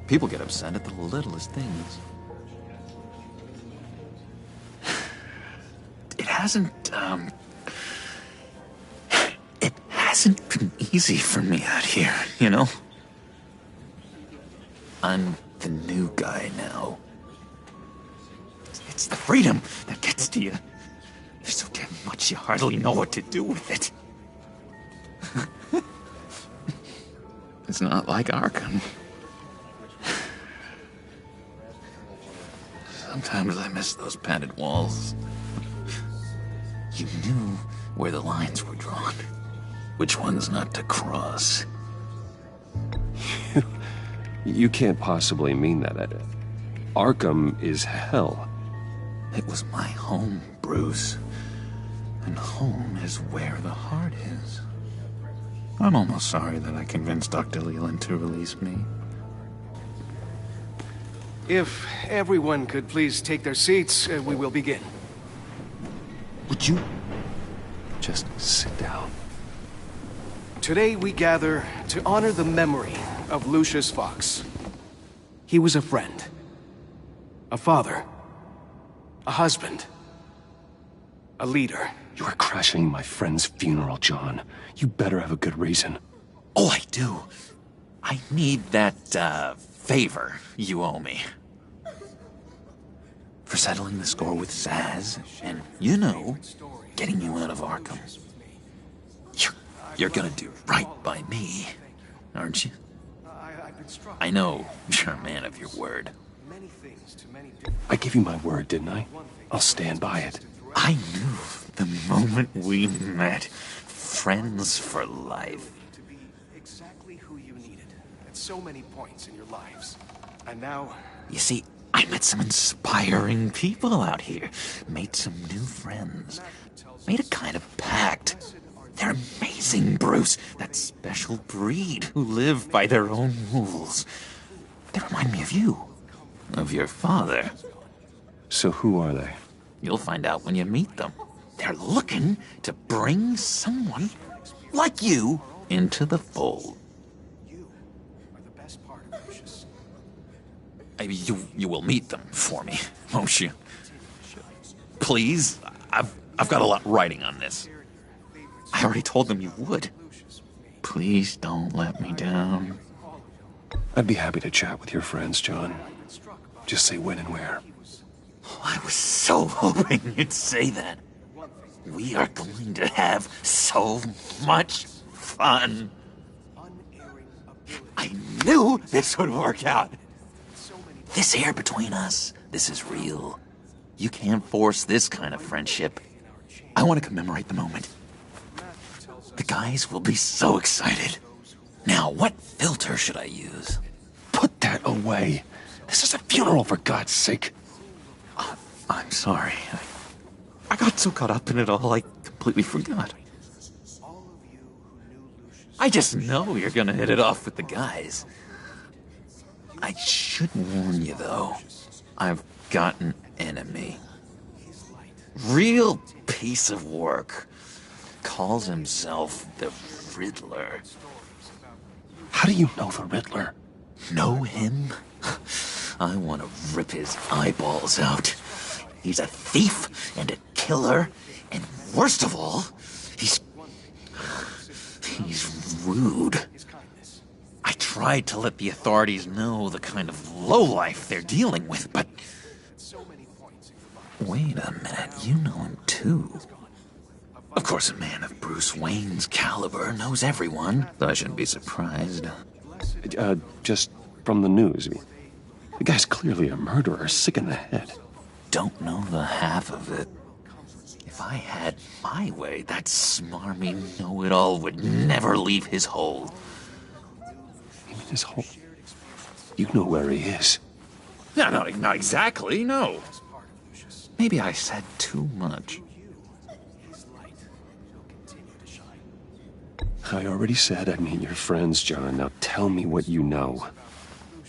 Speaker 19: People get upset at the littlest things. It hasn't been easy for me out here, you know? I'm the new guy now. It's the freedom that gets to you. There's so damn much you hardly know what to do with it. It's not like Arkham. Sometimes I miss those padded walls. You knew where the lines were drawn. Which ones not to cross.
Speaker 1: You can't possibly mean that. Arkham is hell.
Speaker 19: It was my home, Bruce. And home is where the heart is. I'm almost sorry that I convinced Dr. Leland to release me.
Speaker 17: If everyone could please take their seats, we will begin.
Speaker 1: Would you just sit down?
Speaker 17: Today we gather to honor the memory of Lucius Fox. He was a friend, a father, a husband, a leader.
Speaker 1: You are crashing my friend's funeral, John. You better have a good reason.
Speaker 19: Oh, I do. I need that, favor you owe me. For settling the score with Zaz, and, you know, getting you out of Arkham. You're gonna do right by me, aren't you? I know you're a man of your word.
Speaker 1: I gave you my word, didn't I? I'll stand by it.
Speaker 19: I knew the moment we met. Friends for life.
Speaker 17: To be exactly who you needed at so many points in your lives. And now...
Speaker 19: You see, I met some inspiring people out here. Made some new friends. Made a kind of pact. They're amazing, Bruce. That special breed who live by their own rules. They remind me of you. Of your father.
Speaker 1: So who are they?
Speaker 19: You'll find out when you meet them. They're looking to bring someone like you into the fold. You will meet them for me, won't you? Please, I've got a lot writing on this. I already told them you would. Please don't let me down.
Speaker 1: I'd be happy to chat with your friends, John. Just say when and where.
Speaker 19: I was so hoping you'd say that. We are going to have so much fun. I knew this would work out. This here between us, this is real. You can't force this kind of friendship. I want to commemorate the moment. The guys will be so excited. Now, what filter should I use?
Speaker 1: Put that away. This is a funeral, for God's sake.
Speaker 19: I'm sorry. I got so caught up in it all, I completely forgot. I just know you're gonna hit it off with the guys. I should warn you, though. I've got an enemy. Real piece of work. Calls himself the Riddler.
Speaker 1: How do you know the Riddler?
Speaker 19: Know him? I want to rip his eyeballs out. He's a thief and a killer, and worst of all, he's rude. I tried to let the authorities know the kind of lowlife they're dealing with, but... Wait a minute, you know him too. Of course, a man of Bruce Wayne's caliber knows everyone, so I shouldn't be surprised.
Speaker 1: Just from the news. The guy's clearly a murderer, sick in the head.
Speaker 19: Don't know the half of it. If I had my way, that smarmy know-it-all would never leave his hole.
Speaker 1: You mean his hole? You know where he is.
Speaker 19: No, not exactly, no. Maybe I said too much.
Speaker 1: I already said I'd meet your friends, John. Now tell me what you know.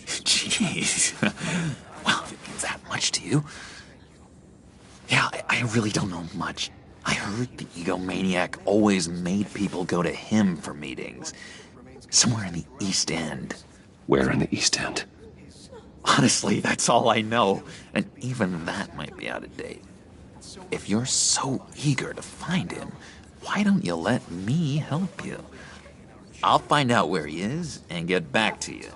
Speaker 19: Jeez. Well, if it means that much to you. Yeah, I really don't know much. I heard the egomaniac always made people go to him for meetings. Somewhere in the East End.
Speaker 1: Where in the East End?
Speaker 19: Honestly, that's all I know. And even that might be out of date. If you're so eager to find him, why don't you let me help you? I'll find out where he is and get back to you.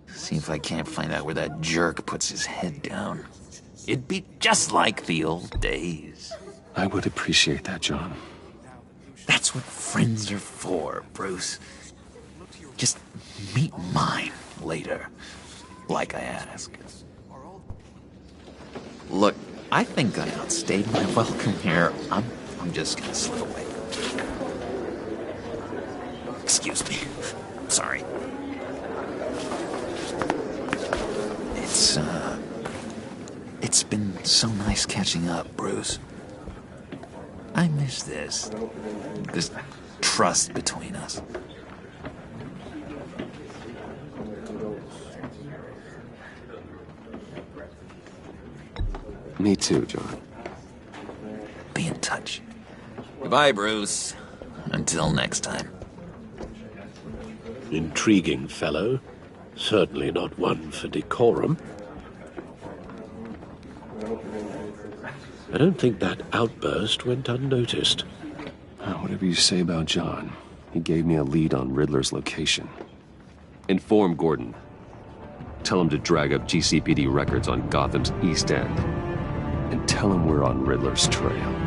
Speaker 19: See if I can't find out where that jerk puts his head down. It'd be just like the old days.
Speaker 1: I would appreciate that, John.
Speaker 19: That's what friends are for, Bruce. Just meet mine later, like I asked. Look, I think I outstayed my welcome here. I'm just gonna slip away. Excuse me. Sorry. It's been so nice catching up, Bruce. I miss this trust between us.
Speaker 1: Me too, John.
Speaker 19: Be in touch. Goodbye, Bruce. Until next time.
Speaker 15: Intriguing fellow. Certainly not one for decorum. I don't think that outburst went unnoticed.
Speaker 1: Whatever you say about John, he gave me a lead on Riddler's location. Inform Gordon. Tell him to drag up GCPD records on Gotham's East End. And tell him we're on Riddler's trail.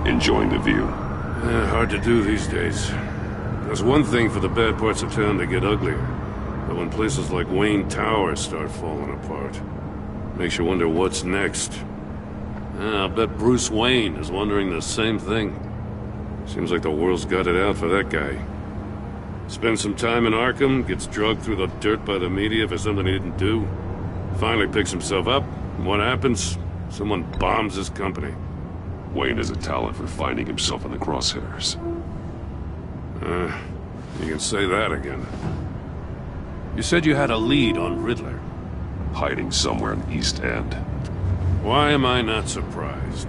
Speaker 8: Enjoying the view?
Speaker 3: Hard to do these days. There's one thing for the bad parts of town to get uglier. But when places like Wayne Tower start falling apart, makes you wonder what's next. I'll bet Bruce Wayne is wondering the same thing. Seems like the world's got it out for that guy. Spends some time in Arkham, gets dragged through the dirt by the media for something he didn't do. Finally picks himself up, and what happens? Someone bombs his company.
Speaker 8: Wayne has a talent for finding himself in the crosshairs.
Speaker 3: You can say that again. You said you had a lead on Riddler.
Speaker 8: Hiding somewhere in East End.
Speaker 3: Why am I not surprised?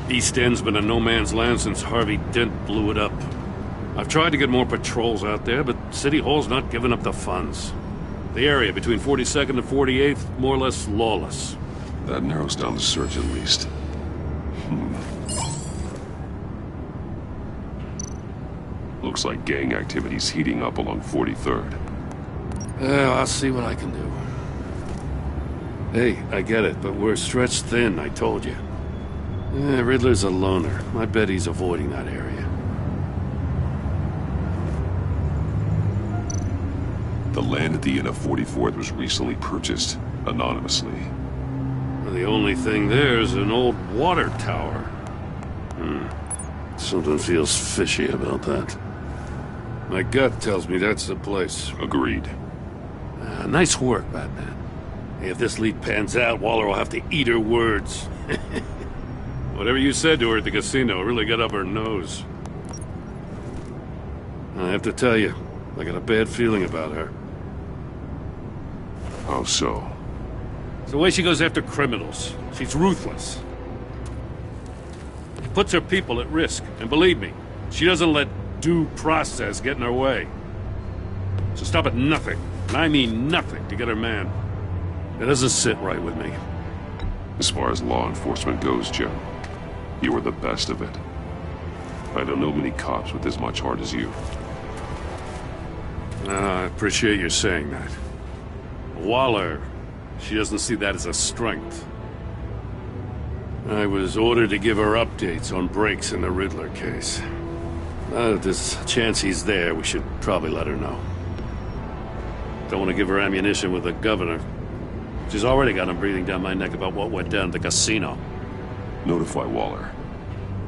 Speaker 3: East End's been a no-man's land since Harvey Dent blew it up. I've tried to get more patrols out there, but City Hall's not giving up the funds. The area between 42nd and 48th, more or less lawless.
Speaker 8: That narrows down the search at least. Looks like gang activity's heating up along 43rd.
Speaker 3: I'll see what I can do. Hey, I get it, but we're stretched thin, I told you. Riddler's a loner. I bet he's avoiding that area.
Speaker 8: The land at the end of 44th was recently purchased, anonymously.
Speaker 3: The only thing there is an old water tower. Something feels fishy about that. My gut tells me that's the place.
Speaker 8: Agreed.
Speaker 3: Nice work, Batman. Hey, if this lead pans out, Waller will have to eat her words. Whatever you said to her at the casino really got up her nose. I have to tell you, I got a bad feeling about her.
Speaker 8: How so?
Speaker 3: It's the way she goes after criminals. She's ruthless. Puts her people at risk, and believe me, she doesn't let due process get in her way. So stop at nothing, and I mean nothing, to get her man. It doesn't sit right with me.
Speaker 8: As far as law enforcement goes, Jim, you were the best of it. I don't know many cops with as much heart as you.
Speaker 3: I appreciate you saying that. Waller, she doesn't see that as a strength. I was ordered to give her updates on breaks in the Riddler case. If there's a chance he's there, we should probably let her know. Don't want to give her ammunition with the governor. She's already got him breathing down my neck about what went down at the casino.
Speaker 8: Notify Waller.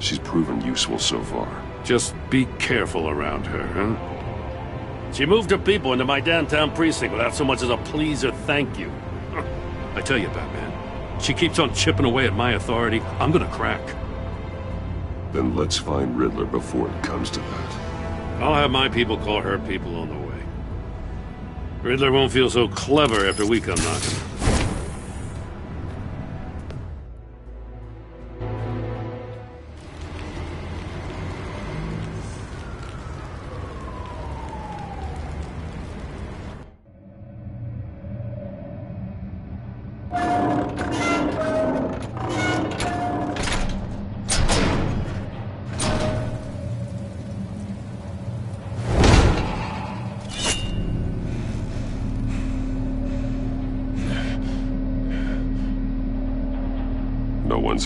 Speaker 8: She's proven useful so far.
Speaker 3: Just be careful around her, huh? She moved her people into my downtown precinct without so much as a please or thank you. I tell you, Batman, she keeps on chipping away at my authority. I'm gonna crack.
Speaker 8: Then let's find Riddler before it comes to that.
Speaker 3: I'll have my people call her people on the way. Riddler won't feel so clever after we come knocking.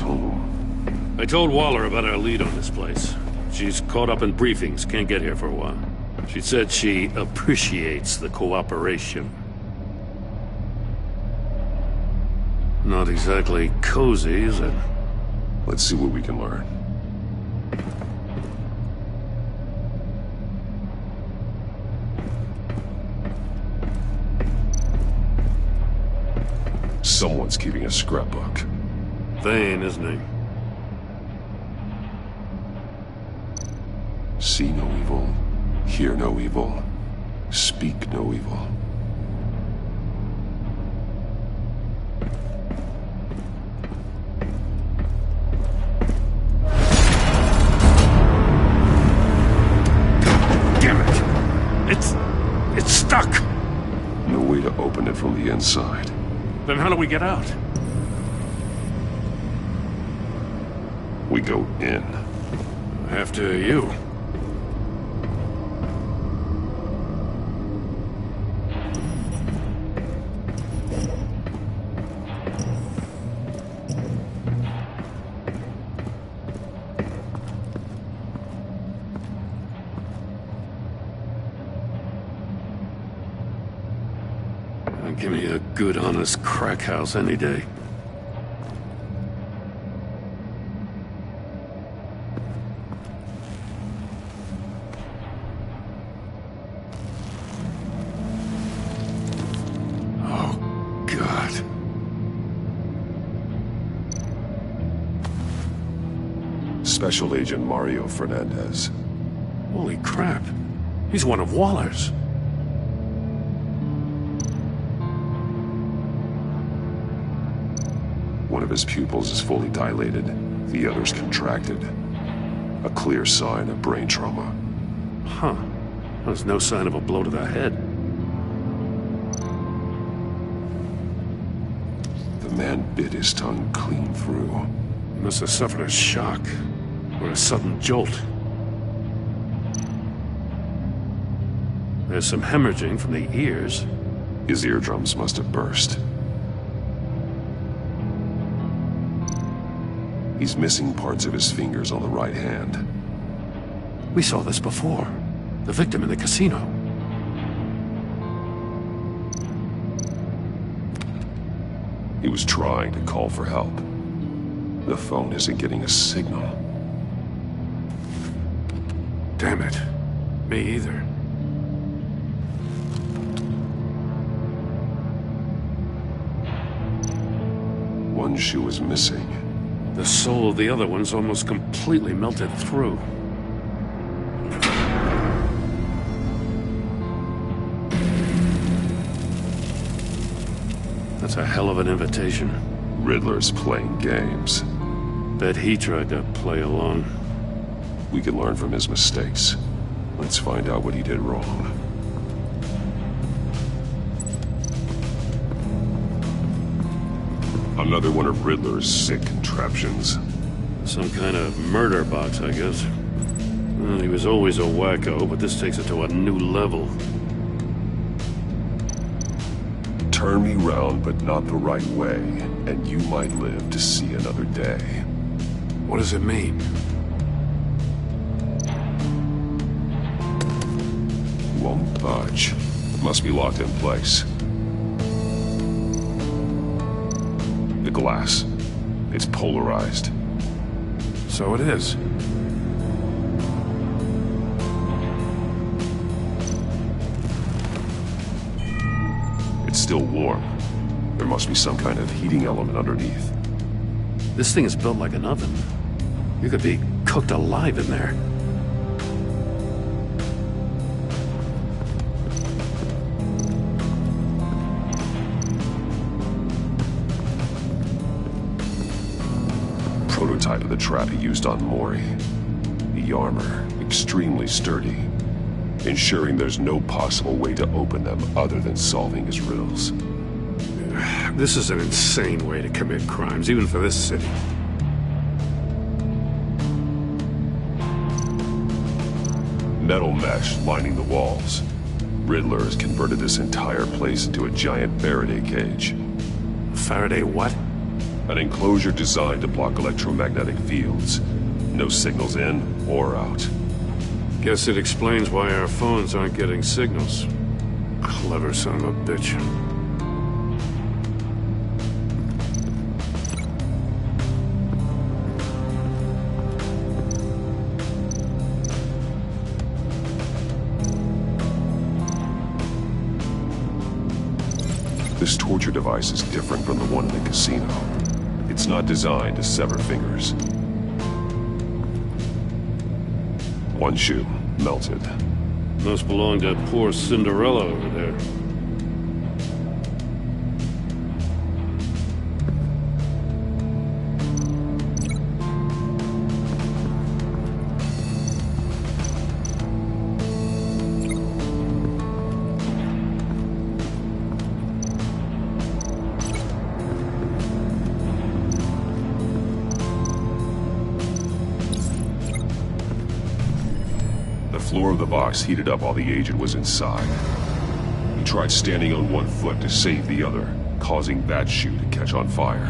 Speaker 8: Home.
Speaker 3: I told Waller about our lead on this place. She's caught up in briefings, can't get here for a while. She said she appreciates the cooperation. Not exactly cozy, is it?
Speaker 8: Let's see what we can learn. Someone's keeping a scrapbook.
Speaker 3: Thane, isn't he?
Speaker 8: See no evil,
Speaker 1: Hear no evil. Speak no evil.
Speaker 3: Damn it! It's stuck!
Speaker 1: No way to open it from the inside.
Speaker 3: Then how do we get out?
Speaker 1: We go in.
Speaker 3: After you. Give me a good, honest crack house any day. Oh, God.
Speaker 1: Special Agent Mario Fernandez.
Speaker 3: Holy crap. He's one of Waller's.
Speaker 1: One of his pupils is fully dilated, the other's contracted. A clear sign of brain trauma.
Speaker 3: Huh. There's no sign of a blow to the head.
Speaker 1: The man bit his tongue clean through.
Speaker 3: He must have suffered a shock, or a sudden jolt. There's some hemorrhaging from the ears.
Speaker 1: His eardrums must have burst. He's missing parts of his fingers on the right hand.
Speaker 3: We saw this before. The victim in the casino.
Speaker 1: He was trying to call for help. The phone isn't getting a signal.
Speaker 3: Damn it. Me either.
Speaker 1: One shoe is missing.
Speaker 3: The sole of the other one's almost completely melted through. That's a hell of an invitation.
Speaker 1: Riddler's playing games.
Speaker 3: Bet he tried to play along.
Speaker 1: We can learn from his mistakes. Let's find out what he did wrong. Another one of Riddler's sick contraptions.
Speaker 3: Some kind of murder box, I guess. Well, he was always a wacko, but this takes it to a new level.
Speaker 1: Turn me round, but not the right way, and you might live to see another day.
Speaker 3: What does it mean?
Speaker 1: Won't budge. Must be locked in place. The glass. It's polarized.
Speaker 3: So it is.
Speaker 1: It's still warm. There must be some kind of heating element underneath.
Speaker 3: This thing is built like an oven. You could be cooked alive in there.
Speaker 1: Prototype of the trap he used on Mori. The armor, extremely sturdy, ensuring there's no possible way to open them other than solving his riddles.
Speaker 3: This is an insane way to commit crimes, even for this city.
Speaker 1: Metal mesh lining the walls. Riddler has converted this entire place into a giant Faraday cage.
Speaker 3: Faraday what?
Speaker 1: An enclosure designed to block electromagnetic fields. No signals in or out.
Speaker 3: Guess it explains why our phones aren't getting signals. Clever son of a bitch.
Speaker 1: This torture device is different from the one in the casino. It's not designed to sever fingers. One shoe, melted.
Speaker 3: Must belong to poor Cinderella over there.
Speaker 20: The floor of the box heated up while the agent was inside. He tried standing on one foot to save the other, causing that shoe to catch on fire.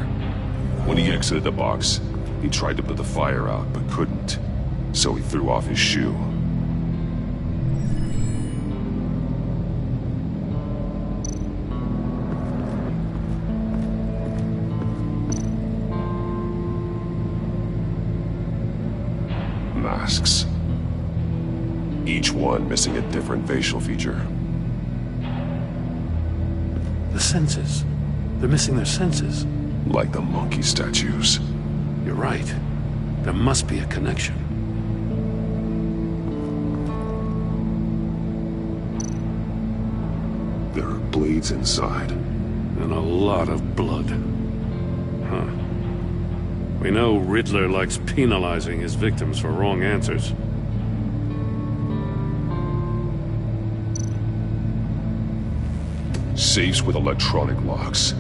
Speaker 20: When he exited the box, he tried to put the fire out, but couldn't, so he threw off his shoe. Masks. Each one missing a different facial feature.
Speaker 3: The senses. They're missing their senses.
Speaker 20: Like the monkey statues.
Speaker 3: You're right. There must be a connection.
Speaker 20: There are blades inside.
Speaker 3: And a lot of blood. Huh. We know Riddler likes penalizing his victims for wrong answers.
Speaker 20: Safes with electronic locks.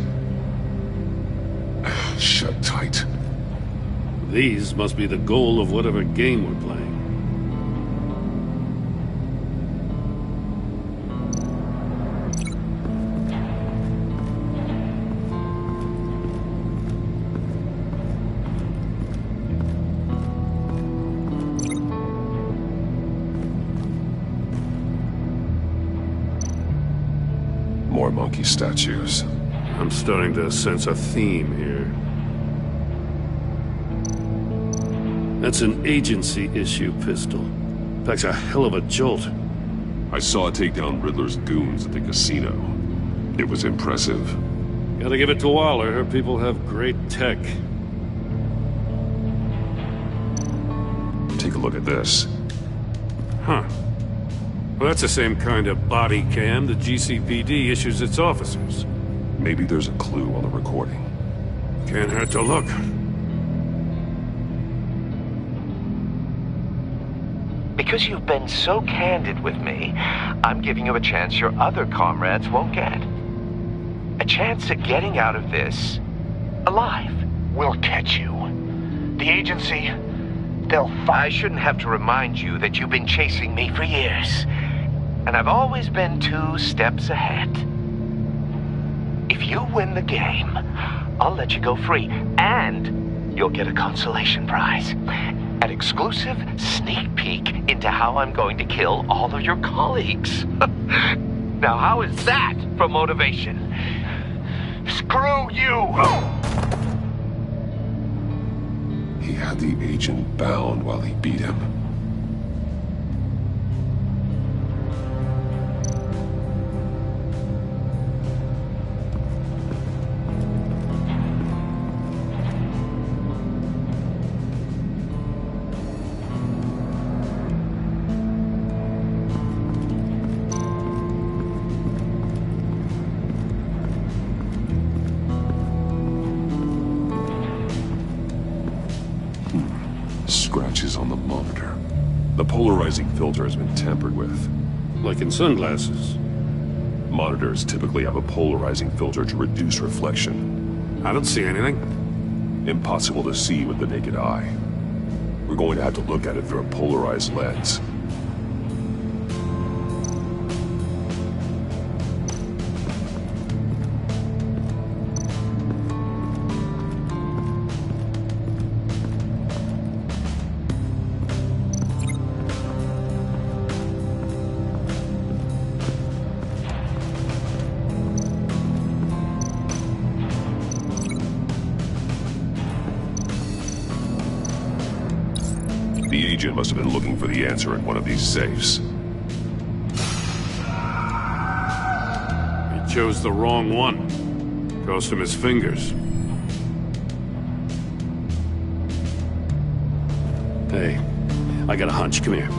Speaker 20: Shut tight.
Speaker 3: These must be the goal of whatever game we're playing.
Speaker 20: More monkey statues.
Speaker 3: I'm starting to sense a theme here. That's an agency-issue pistol. Packs a hell of a jolt.
Speaker 20: I saw it take down Riddler's goons at the casino. It was impressive.
Speaker 3: Gotta give it to Waller. Her people have great tech.
Speaker 20: Take a look at this.
Speaker 3: Huh. Well, that's the same kind of body cam the GCPD issues its officers.
Speaker 20: Maybe there's a clue on the recording.
Speaker 3: Can't hurt to look.
Speaker 5: Because you've been so candid with me, I'm giving you a chance your other comrades won't get. A chance at getting out of this alive.
Speaker 21: We'll catch you. The agency, they'll find...
Speaker 5: I shouldn't have to remind you that you've been chasing me for years. And I've always been 2 steps ahead. If you win the game, I'll let you go free. And you'll get a consolation prize. An exclusive sneak peek into how I'm going to kill all of your colleagues. Now, how is that for motivation?
Speaker 21: Screw you!
Speaker 20: He had the agent bound while he beat him. Scratches on the monitor. The polarizing filter has been tampered with.
Speaker 3: Like in sunglasses.
Speaker 20: Monitors typically have a polarizing filter to reduce reflection.
Speaker 3: I don't see anything.
Speaker 20: Impossible to see with the naked eye. We're going to have to look at it through a polarized lens. The agent must have been looking for the answer in one of these safes.
Speaker 3: He chose the wrong one. Cost him his fingers. Hey, I got a hunch. Come here.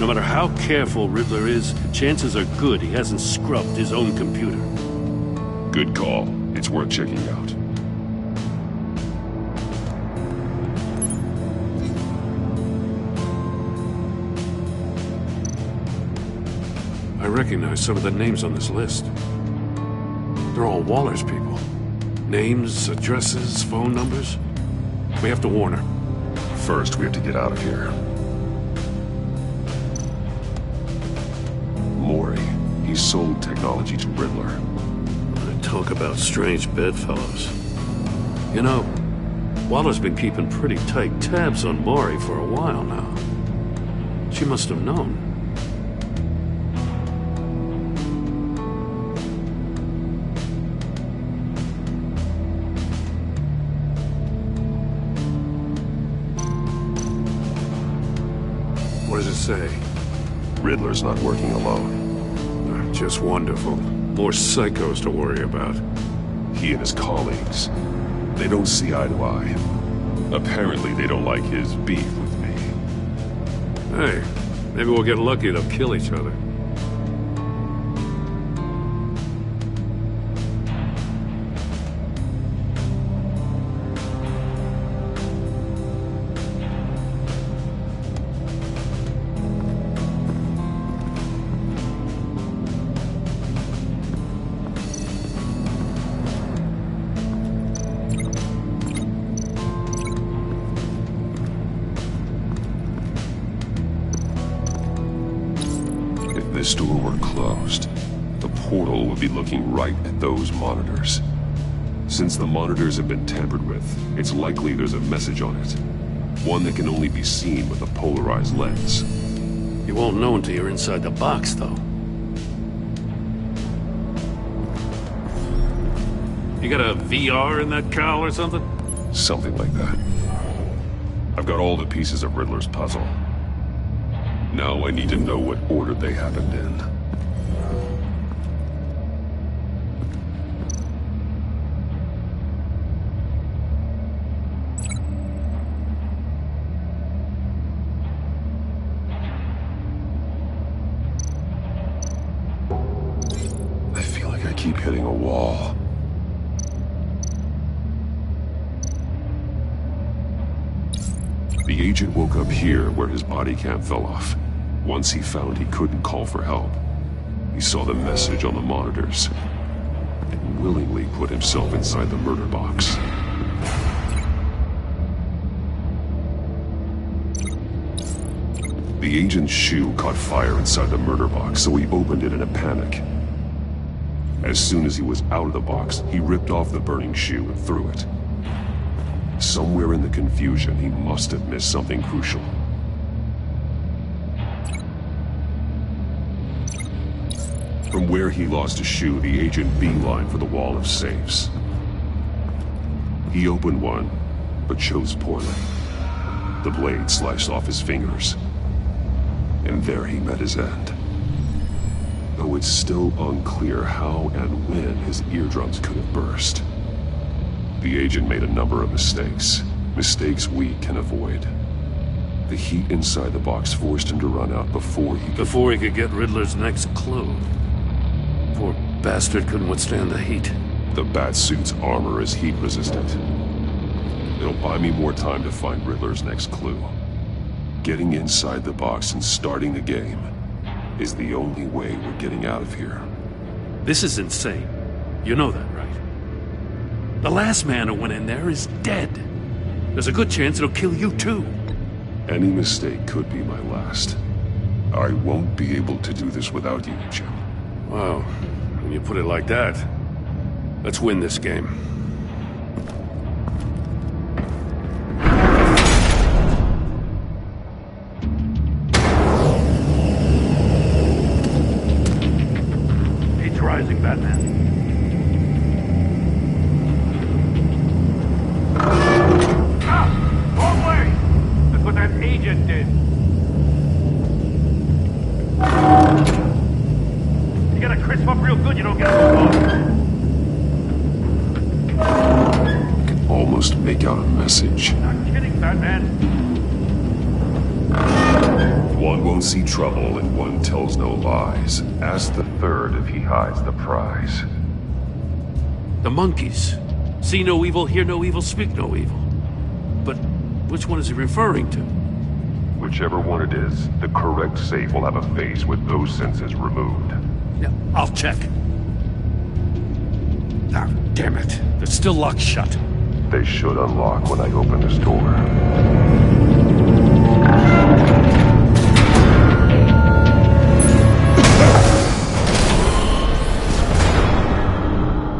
Speaker 3: No matter how careful Riddler is, chances are good he hasn't scrubbed his own computer.
Speaker 20: Good call. It's worth checking out.
Speaker 3: I recognize some of the names on this list. They're all Waller's people. Names, addresses, phone numbers. We have to warn her.
Speaker 20: First, we have to get out of here. Mori. He sold technology to Riddler.
Speaker 3: Talk about strange bedfellows. You know, Waller's been keeping pretty tight tabs on Mori for a while now. She must have known. What does it say?
Speaker 20: Riddler's not working alone.
Speaker 3: Just wonderful. More psychos to worry about.
Speaker 20: He and his colleagues, they don't see eye to eye. Apparently they don't like his beef with me.
Speaker 3: Hey, maybe we'll get lucky they'll kill each other.
Speaker 20: This door were closed, the portal would be looking right at those monitors. Since the monitors have been tampered with, it's likely there's a message on it. One that can only be seen with a polarized lens.
Speaker 3: You won't know until you're inside the box, though. You got a VR in that cowl or something?
Speaker 20: Something like that. I've got all the pieces of Riddler's puzzle. Now I need to know what order they happened in. I feel like I keep hitting a wall. The agent woke up here where his body cam fell off. Once he found he couldn't call for help, he saw the message on the monitors and willingly put himself inside the murder box. The agent's shoe caught fire inside the murder box, so he opened it in a panic. As soon as he was out of the box, he ripped off the burning shoe and threw it. Somewhere in the confusion, he must have missed something crucial. From where he lost his shoe, the agent beelined for the wall of safes. He opened one, but chose poorly. The blade sliced off his fingers. And there he met his end. Though it's still unclear how and when his eardrums could have burst. The agent made a number of mistakes. Mistakes we can avoid. The heat inside the box forced him to run out before he
Speaker 3: could get Riddler's next clue. Poor bastard couldn't withstand the heat.
Speaker 20: The Batsuit's armor is heat resistant. It'll buy me more time to find Riddler's next clue. Getting inside the box and starting the game is the only way we're getting out of here.
Speaker 3: This is insane. You know that, right? The last man who went in there is dead. There's a good chance it'll kill you too.
Speaker 20: Any mistake could be my last. I won't be able to do this without you, Jim.
Speaker 3: Wow, when you put it like that, let's win this game. Heat's rising, Batman. Ah! Wrong way! That's what that agent did. You gotta crisp up real good, you don't get it.
Speaker 20: I can almost make out a message.
Speaker 3: Not kidding, Batman.
Speaker 20: One won't see trouble and one tells no lies. Ask the third if he hides the prize.
Speaker 3: The monkeys. See no evil, hear no evil, speak no evil. But which one is he referring to?
Speaker 20: Whichever one it is, the correct safe will have a face with those senses removed.
Speaker 3: Yeah, I'll check. Ah, damn it. They're still locked shut.
Speaker 20: They should unlock when I open this door.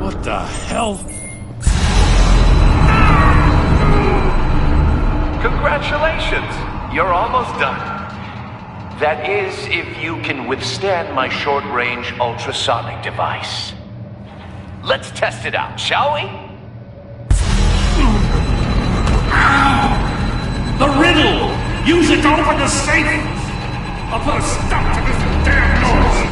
Speaker 3: What the hell?
Speaker 5: Congratulations! You're almost done. That is, if you can withstand my short-range ultrasonic device. Let's test it out, shall we?
Speaker 12: The riddle! Use it to open the safe! I'll put a stop to this damn noise!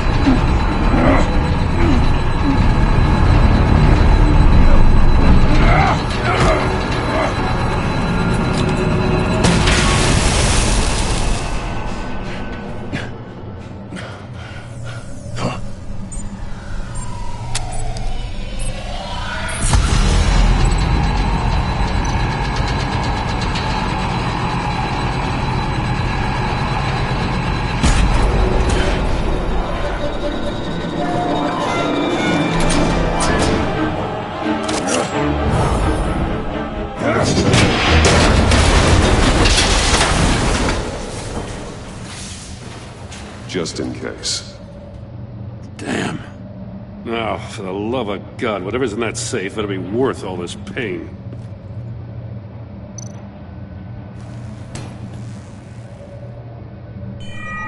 Speaker 20: Just in case.
Speaker 3: Damn. Now, for the love of God, whatever's in that safe better be worth all this pain.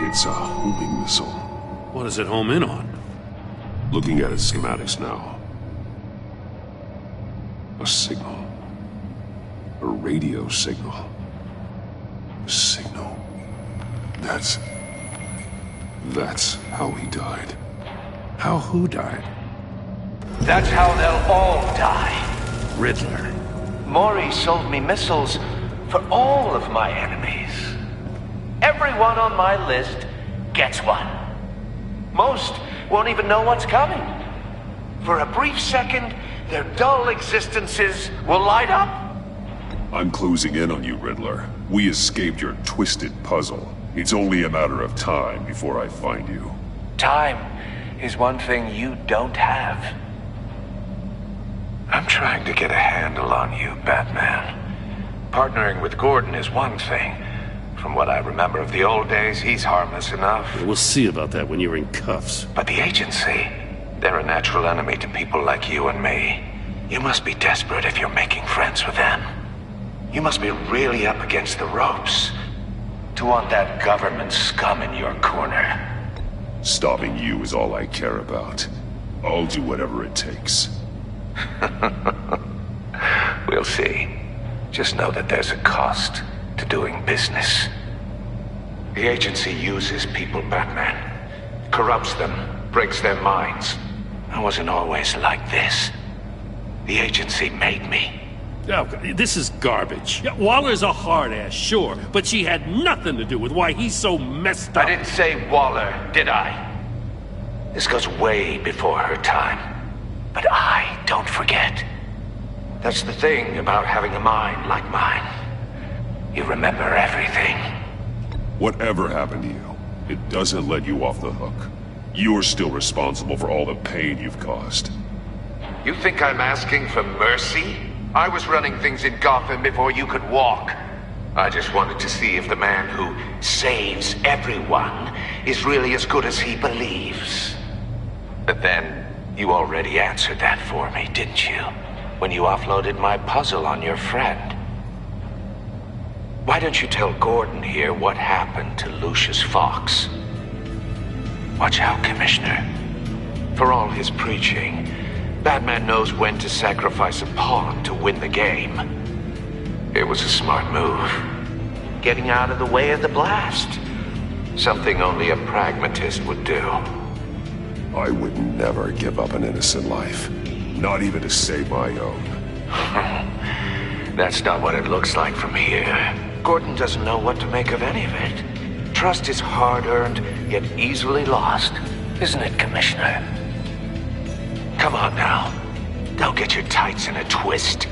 Speaker 20: It's a homing missile.
Speaker 3: What does it home in on?
Speaker 20: Looking at its schematics now. A signal. A radio signal. A signal. That's how he died.
Speaker 3: How who died?
Speaker 5: That's how they'll all die.
Speaker 3: Riddler.
Speaker 5: Mori sold me missiles for all of my enemies. Everyone on my list gets one. Most won't even know what's coming. For a brief second, their dull existences will light up.
Speaker 20: I'm closing in on you, Riddler. We escaped your twisted puzzle. It's only a matter of time before I find you.
Speaker 5: Time is one thing you don't have. I'm trying to get a handle on you, Batman. Partnering with Gordon is one thing. From what I remember of the old days, he's harmless enough.
Speaker 3: We'll see about that when you're in cuffs.
Speaker 5: But the agency, they're a natural enemy to people like you and me. You must be desperate if you're making friends with them. You must be really up against the ropes to want that government scum in your corner.
Speaker 20: Stopping you is all I care about. I'll do whatever it takes.
Speaker 5: We'll see. Just know that there's a cost to doing business. The agency uses people, Batman. Corrupts them, breaks their minds. I wasn't always like this. The agency made me.
Speaker 3: Oh, this is garbage. Yeah, Waller's a hard-ass, sure, but she had nothing to do with why he's so messed up.
Speaker 5: I didn't say Waller, did I? This goes way before her time. But I don't forget. That's the thing about having a mind like mine. You remember everything.
Speaker 20: Whatever happened to you, it doesn't let you off the hook. You're still responsible for all the pain you've caused.
Speaker 5: You think I'm asking for mercy? I was running things in Gotham before you could walk. I just wanted to see if the man who saves everyone is really as good as he believes. But then, you already answered that for me, didn't you? When you offloaded my puzzle on your friend. Why don't you tell Gordon here what happened to Lucius Fox? Watch out, Commissioner. For all his preaching, Batman knows when to sacrifice a pawn to win the game. It was a smart move. Getting out of the way of the blast. Something only a pragmatist would do.
Speaker 20: I would never give up an innocent life. Not even to save my own.
Speaker 5: That's not what it looks like from here. Gordon doesn't know what to make of any of it. Trust is hard-earned, yet easily lost. Isn't it, Commissioner? Come on now. Don't get your tights in a twist.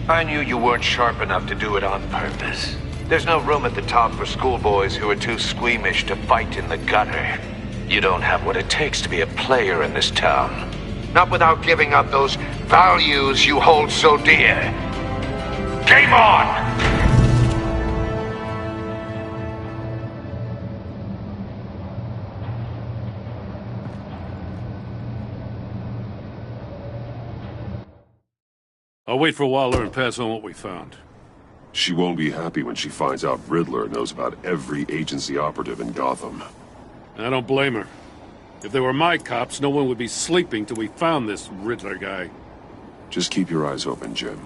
Speaker 5: I knew you weren't sharp enough to do it on purpose. There's no room at the top for schoolboys who are too squeamish to fight in the gutter. You don't have what it takes to be a player in this town. Not without giving up those values you hold so dear. Game on!
Speaker 3: I'll wait for Waller and pass on what we found.
Speaker 20: She won't be happy when she finds out Riddler knows about every agency operative in Gotham.
Speaker 3: I don't blame her. If they were my cops, no one would be sleeping till we found this Riddler guy.
Speaker 20: Just keep your eyes open, Jim.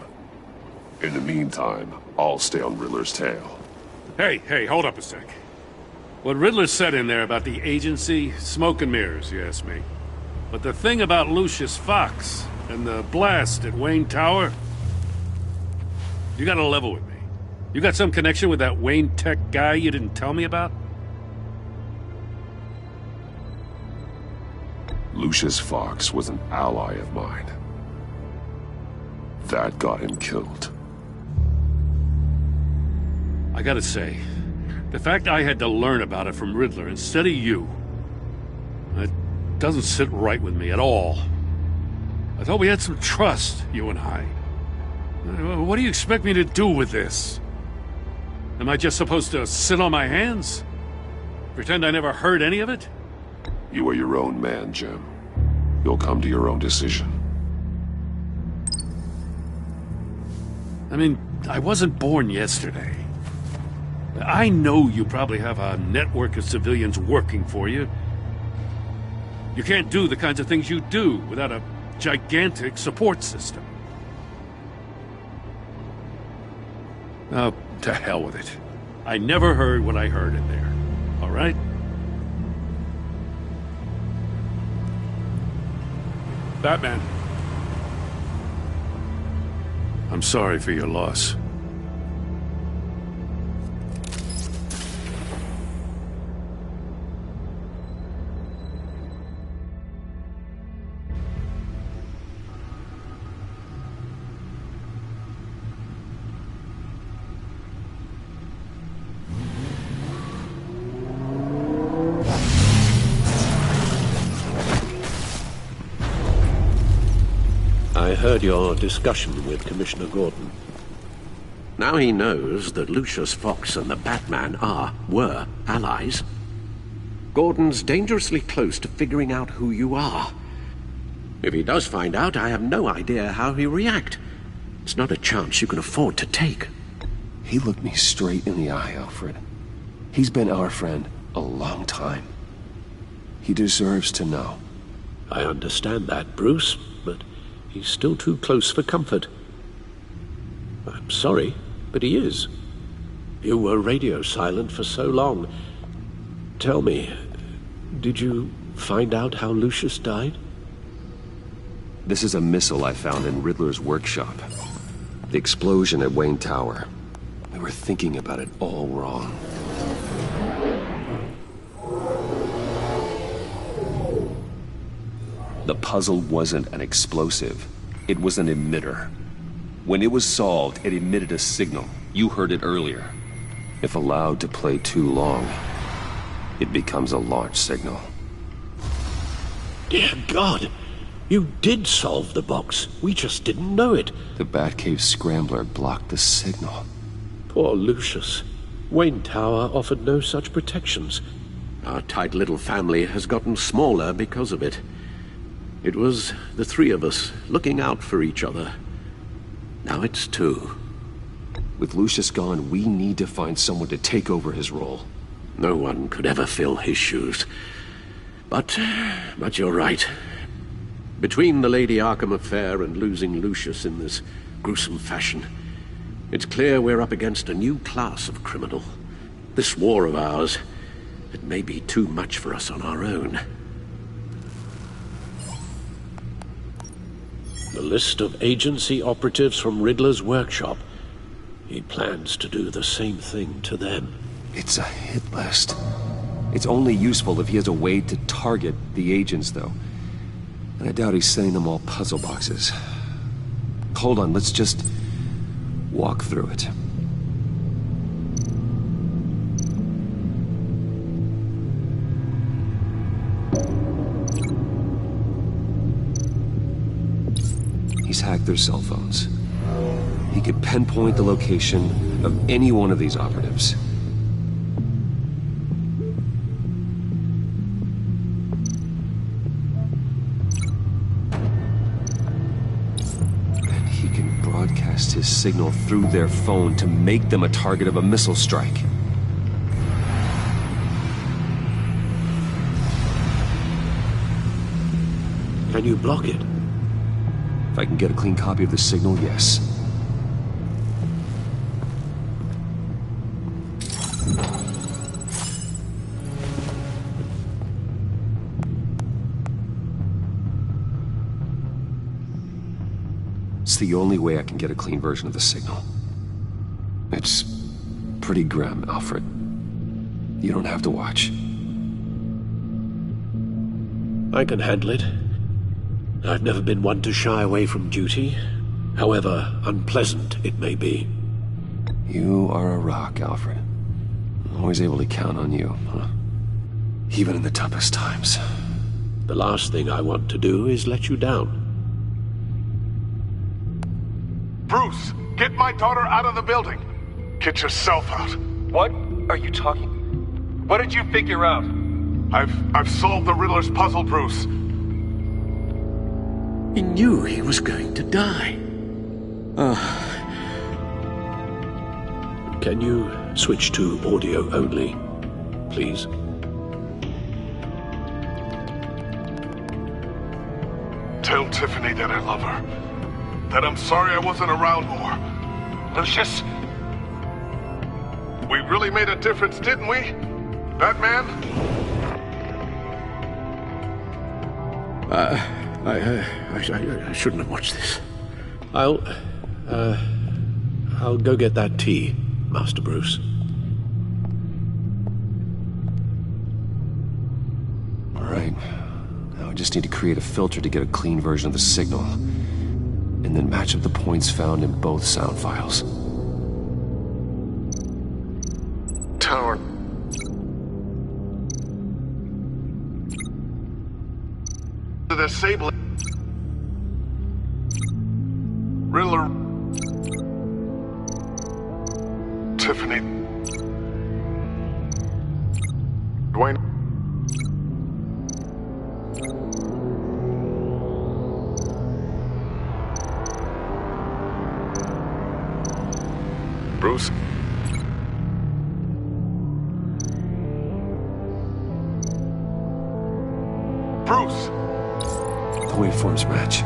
Speaker 20: In the meantime, I'll stay on Riddler's tail.
Speaker 3: Hey, hold up a sec. What Riddler said in there about the agency, smoke and mirrors, you ask me. But the thing about Lucius Fox and the blast at Wayne Tower, you gotta level with me. You got some connection with that Wayne Tech guy you didn't tell me about?
Speaker 20: Lucius Fox was an ally of mine. That got him killed.
Speaker 3: I gotta say, the fact I had to learn about it from Riddler instead of you, it doesn't sit right with me at all. I thought we had some trust, you and I. What do you expect me to do with this? Am I just supposed to sit on my hands? Pretend I never heard any of it?
Speaker 20: You are your own man, Jim. You'll come to your own decision.
Speaker 3: I mean, I wasn't born yesterday. I know you probably have a network of civilians working for you. You can't do the kinds of things you do without a gigantic support system. Oh, to hell with it. I never heard what I heard in there. All right? Batman. I'm sorry for your loss.
Speaker 15: I heard your discussion with Commissioner Gordon. Now he knows that Lucius Fox and the Batman were allies. Gordon's dangerously close to figuring out who you are. If he does find out, I have no idea how he'll react. It's not a chance you can afford to take.
Speaker 1: He looked me straight in the eye, Alfred. He's been our friend a long time. He deserves to know.
Speaker 15: I understand that, Bruce, but he's still too close for comfort. I'm sorry, but he is. You were radio silent for so long. Tell me, did you find out how Lucius died?
Speaker 1: This is a missile I found in Riddler's workshop. The explosion at Wayne Tower. We were thinking about it all wrong. The puzzle wasn't an explosive. It was an emitter. When it was solved, it emitted a signal. You heard it earlier. If allowed to play too long, it becomes a launch signal.
Speaker 15: Dear God! You did solve the box. We just didn't know it.
Speaker 1: The Batcave scrambler blocked the signal.
Speaker 15: Poor Lucius. Wayne Tower offered no such protections. Our tight little family has gotten smaller because of it. It was the three of us looking out for each other. Now it's two.
Speaker 1: With Lucius gone, we need to find someone to take over his role.
Speaker 15: No one could ever fill his shoes. But you're right. Between the Lady Arkham affair and losing Lucius in this gruesome fashion, it's clear we're up against a new class of criminal. This war of ours, it may be too much for us on our own. The list of agency operatives from Riddler's workshop. He plans to do the same thing to them.
Speaker 1: It's a hit list. It's only useful if he has a way to target the agents, though. And I doubt he's sending them all puzzle boxes. Hold on, let's just walk through it. He's hacked their cell phones. He could pinpoint the location of any one of these operatives. And he can broadcast his signal through their phone to make them a target of a missile strike.
Speaker 15: Can you block it?
Speaker 1: If I can get a clean copy of the signal, yes. It's the only way I can get a clean version of the signal. It's pretty grim, Alfred. You don't have to watch.
Speaker 15: I can handle it. I've never been one to shy away from duty, however unpleasant it may be.
Speaker 1: You are a rock, Alfred. I'm always able to count on you, huh? Even in the toughest times.
Speaker 15: The last thing I want to do is let you down.
Speaker 8: Bruce, get my daughter out of the building. Get yourself out.
Speaker 10: What are you talking? What did you figure out?
Speaker 8: I've solved the Riddler's puzzle, Bruce.
Speaker 15: He knew he was going to die. Can you switch to audio only, please?
Speaker 8: Tell Tiffany that I love her. That I'm sorry I wasn't around more.
Speaker 10: Lucius?
Speaker 8: We really made a difference, didn't we? Batman?
Speaker 15: I shouldn't have watched this. I'll go get that tea, Master Bruce.
Speaker 1: All right. Now I just need to create a filter to get a clean version of the signal. And then match up the points found in both sound files.
Speaker 8: Tower. The disable. Riddler. Tiffany. Dwayne. Bruce. Bruce!
Speaker 1: The waveforms match.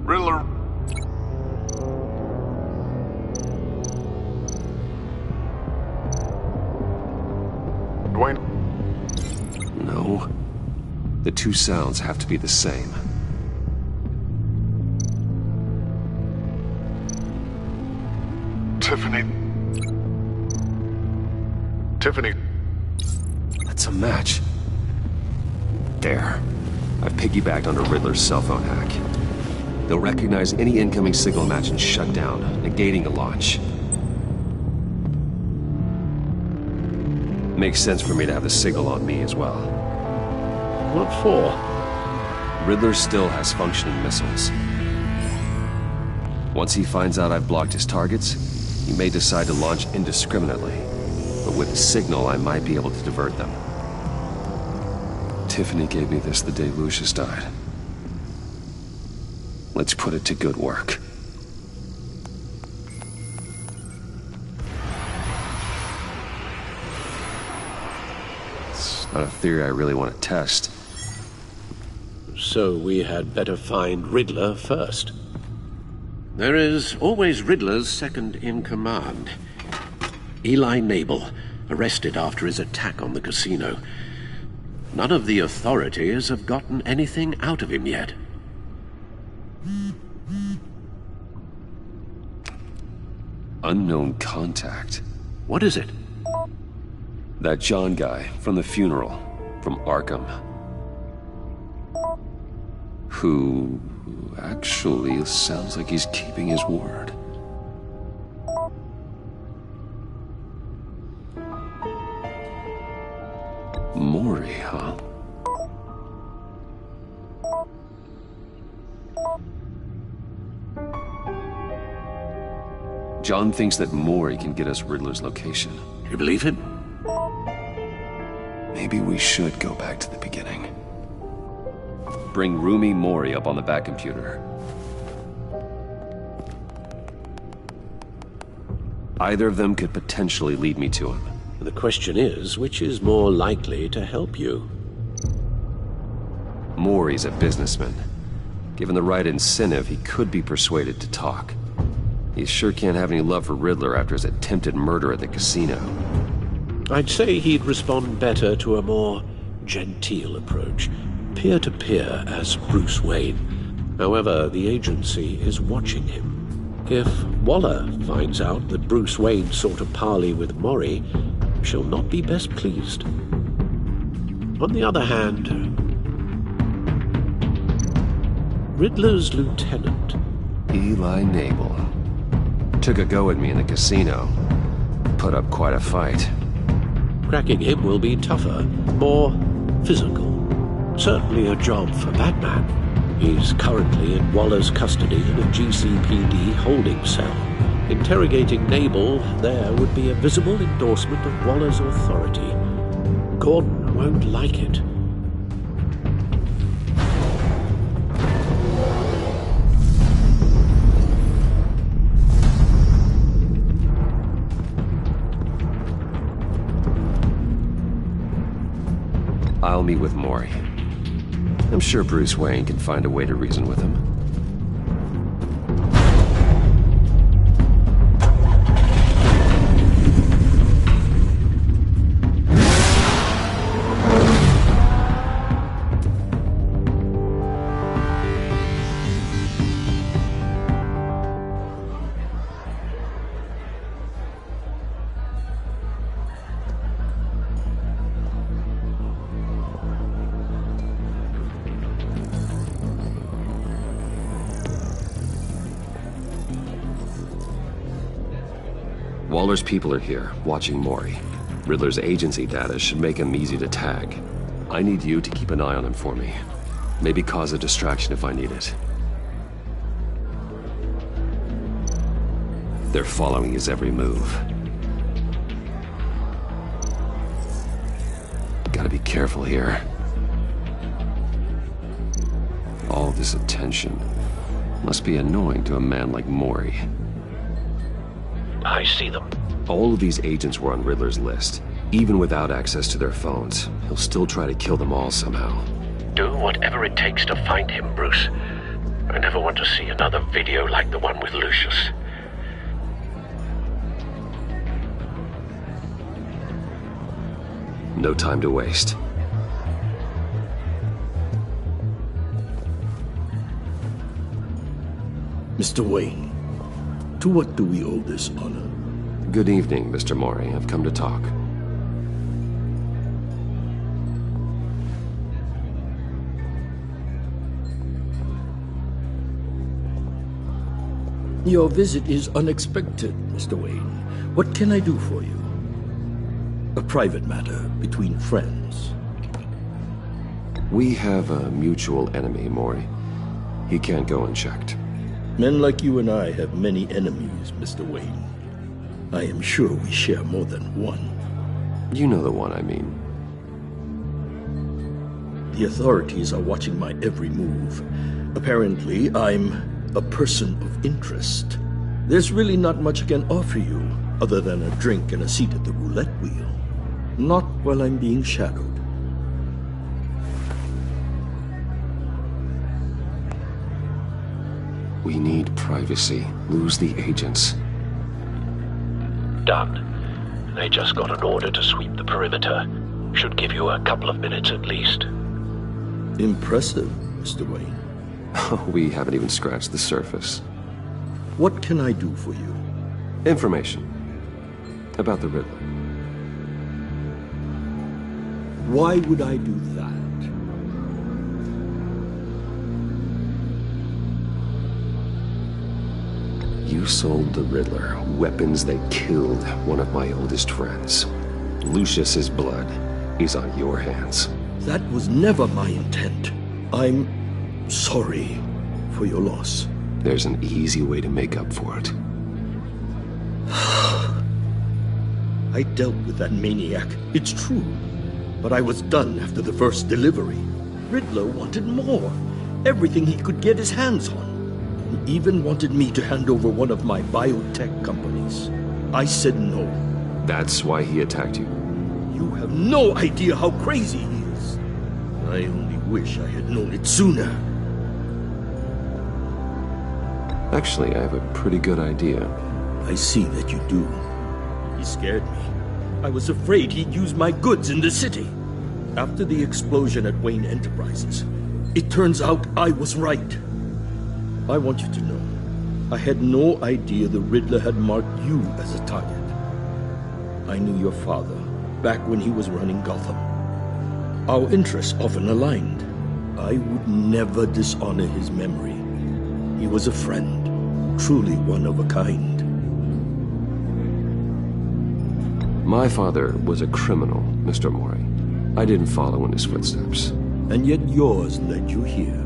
Speaker 8: Riddler. Dwayne.
Speaker 1: No. The two sounds have to be the same.
Speaker 8: Tiffany. Tiffany.
Speaker 1: That's a match. There. I've piggybacked onto Riddler's cell phone hack. They'll recognize any incoming signal match and shut down, negating a launch. Makes sense for me to have the signal on me as well.
Speaker 15: What for?
Speaker 1: Riddler still has functioning missiles. Once he finds out I've blocked his targets, he may decide to launch indiscriminately. But with the signal, I might be able to divert them. Tiffany gave me this the day Lucius died. Let's put it to good work. It's not a theory I really want to test.
Speaker 15: So we had better find Riddler first. There is always Riddler's second-in-command. Eli Nabel, arrested after his attack on the casino. None of the authorities have gotten anything out of him yet.
Speaker 1: Unknown contact.
Speaker 15: What is it?
Speaker 1: That John guy from the funeral, from Arkham. Who actually sounds like he's keeping his word. Mori, huh? John thinks that Mori can get us Riddler's location.
Speaker 15: You believe him?
Speaker 1: Maybe we should go back to the beginning. Bring Rumi Mori up on the back computer. Either of them could potentially lead me to him.
Speaker 15: The question is, which is more likely to help you?
Speaker 1: Mori's a businessman. Given the right incentive, he could be persuaded to talk. He sure can't have any love for Riddler after his attempted murder at the casino.
Speaker 15: I'd say he'd respond better to a more genteel approach. Peer-to-peer as Bruce Wayne. However, the agency is watching him. If Waller finds out that Bruce Wayne sought a parley with Mori, she'll not be best pleased. On the other hand, Riddler's lieutenant,
Speaker 1: Eli Nabel, took a go at me in the casino. Put up quite a fight.
Speaker 15: Cracking him will be tougher, more physical. Certainly a job for Batman. He's currently in Waller's custody in a GCPD holding cell. Interrogating Nabel there would be a visible endorsement of Waller's authority. Gordon won't like it.
Speaker 1: I'll meet with Mori. I'm sure Bruce Wayne can find a way to reason with him. Waller's people are here, watching Mori. Riddler's agency data should make him easy to tag. I need you to keep an eye on him for me. Maybe cause a distraction if I need it. They're following his every move. Gotta be careful here. All this attention must be annoying to a man like Mori.
Speaker 15: I see them.
Speaker 1: All of these agents were on Riddler's list. Even without access to their phones, he'll still try to kill them all somehow.
Speaker 15: Do whatever it takes to find him, Bruce. I never want to see another video like the one with Lucius.
Speaker 1: No time to waste.
Speaker 4: Mr. Wayne, to what do we owe this honor?
Speaker 1: Good evening, Mr. Mori. I've come to talk.
Speaker 4: Your visit is unexpected, Mr. Wayne. What can I do for you? A private matter between friends.
Speaker 1: We have a mutual enemy, Mori. He can't go unchecked.
Speaker 4: Men like you and I have many enemies, Mr. Wayne. I am sure we share more than one.
Speaker 1: You know the one I mean.
Speaker 4: The authorities are watching my every move. Apparently, I'm a person of interest. There's really not much I can offer you, other than a drink and a seat at the roulette wheel. Not while I'm being shadowed.
Speaker 1: We need privacy. Lose the agents.
Speaker 15: Done. They just got an order to sweep the perimeter. Should give you a couple of minutes at least.
Speaker 4: Impressive, Mr. Wayne.
Speaker 1: We haven't even scratched the surface.
Speaker 4: What can I do for you?
Speaker 1: Information. About the Riddler.
Speaker 4: Why would I do that?
Speaker 1: You sold the Riddler weapons that killed one of my oldest friends. Lucius's blood is on your hands.
Speaker 4: That was never my intent. I'm sorry for your loss.
Speaker 1: There's an easy way to make up for it.
Speaker 4: I dealt with that maniac, it's true. But I was done after the first delivery. Riddler wanted more. Everything he could get his hands on. He even wanted me to hand over one of my biotech companies. I said no.
Speaker 1: That's why he attacked you?
Speaker 4: You have no idea how crazy he is. I only wish I had known it sooner.
Speaker 1: Actually, I have a pretty good idea.
Speaker 4: I see that you do. He scared me. I was afraid he'd use my goods in the city. After the explosion at Wayne Enterprises, it turns out I was right. I want you to know, I had no idea the Riddler had marked you as a target. I knew your father back when he was running Gotham. Our interests often aligned. I would never dishonor his memory. He was a friend, truly one of a kind.
Speaker 1: My father was a criminal, Mr. Mori. I didn't follow in his footsteps.
Speaker 4: And yet yours led you here,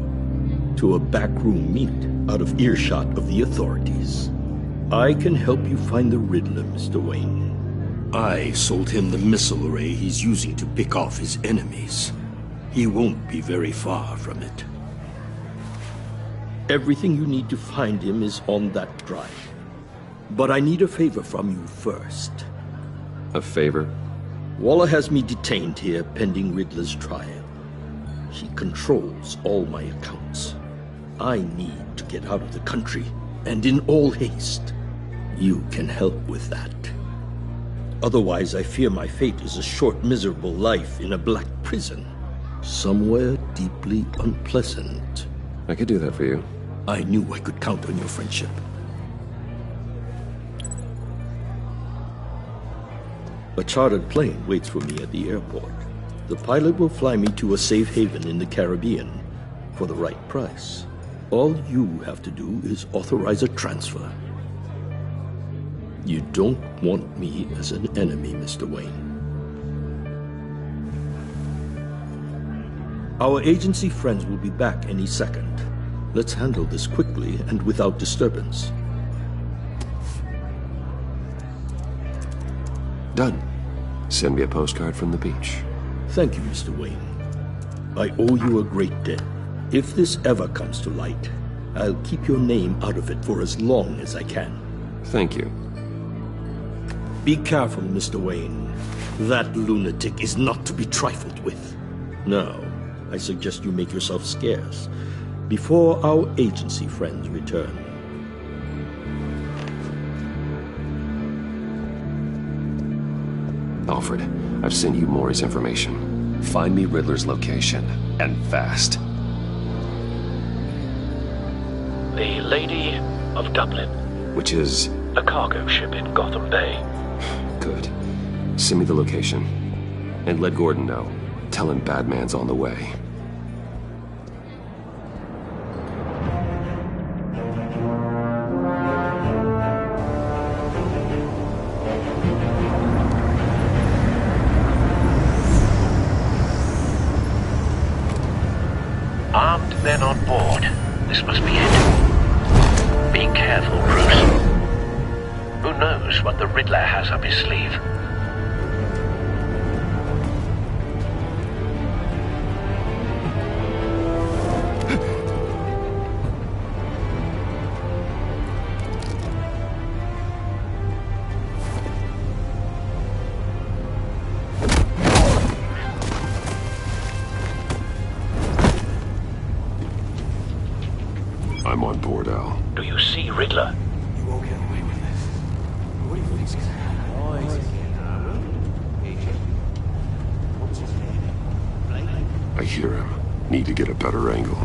Speaker 4: to a backroom meet out of earshot of the authorities. I can help you find the Riddler, Mr. Wayne. I sold him the missile array he's using to pick off his enemies. He won't be very far from it. Everything you need to find him is on that drive. But I need a favor from you first.
Speaker 1: A favor?
Speaker 4: Waller has me detained here pending Riddler's trial. He controls all my accounts. I need to get out of the country, and in all haste. You can help with that. Otherwise, I fear my fate is a short, miserable life in a black prison. Somewhere deeply unpleasant.
Speaker 1: I could do that for you.
Speaker 4: I knew I could count on your friendship. A chartered plane waits for me at the airport. The pilot will fly me to a safe haven in the Caribbean for the right price. All you have to do is authorize a transfer. You don't want me as an enemy, Mr. Wayne. Our agency friends will be back any second. Let's handle this quickly and without disturbance.
Speaker 1: Done. Send me a postcard from the beach.
Speaker 4: Thank you, Mr. Wayne. I owe you a great debt. If this ever comes to light, I'll keep your name out of it for as long as I can.
Speaker 1: Thank you.
Speaker 4: Be careful, Mr. Wayne. That lunatic is not to be trifled with. Now, I suggest you make yourself scarce before our agency friends return.
Speaker 1: Alfred, I've sent you Mori's information. Find me Riddler's location, and fast.
Speaker 9: The Lady of Dublin.
Speaker 1: Which is?
Speaker 9: A cargo ship in Gotham Bay.
Speaker 1: Good. Send me the location. And let Gordon know. Tell him Batman's on the way.
Speaker 9: Armed men on board. This must be it. Be careful, Bruce. Who knows what the Riddler has up his sleeve?
Speaker 1: I'm on board, Al.
Speaker 9: Do you see Riddler?
Speaker 17: You won't get away with this. What do you think's gonna happen?
Speaker 1: I hear him. Need to get a better angle.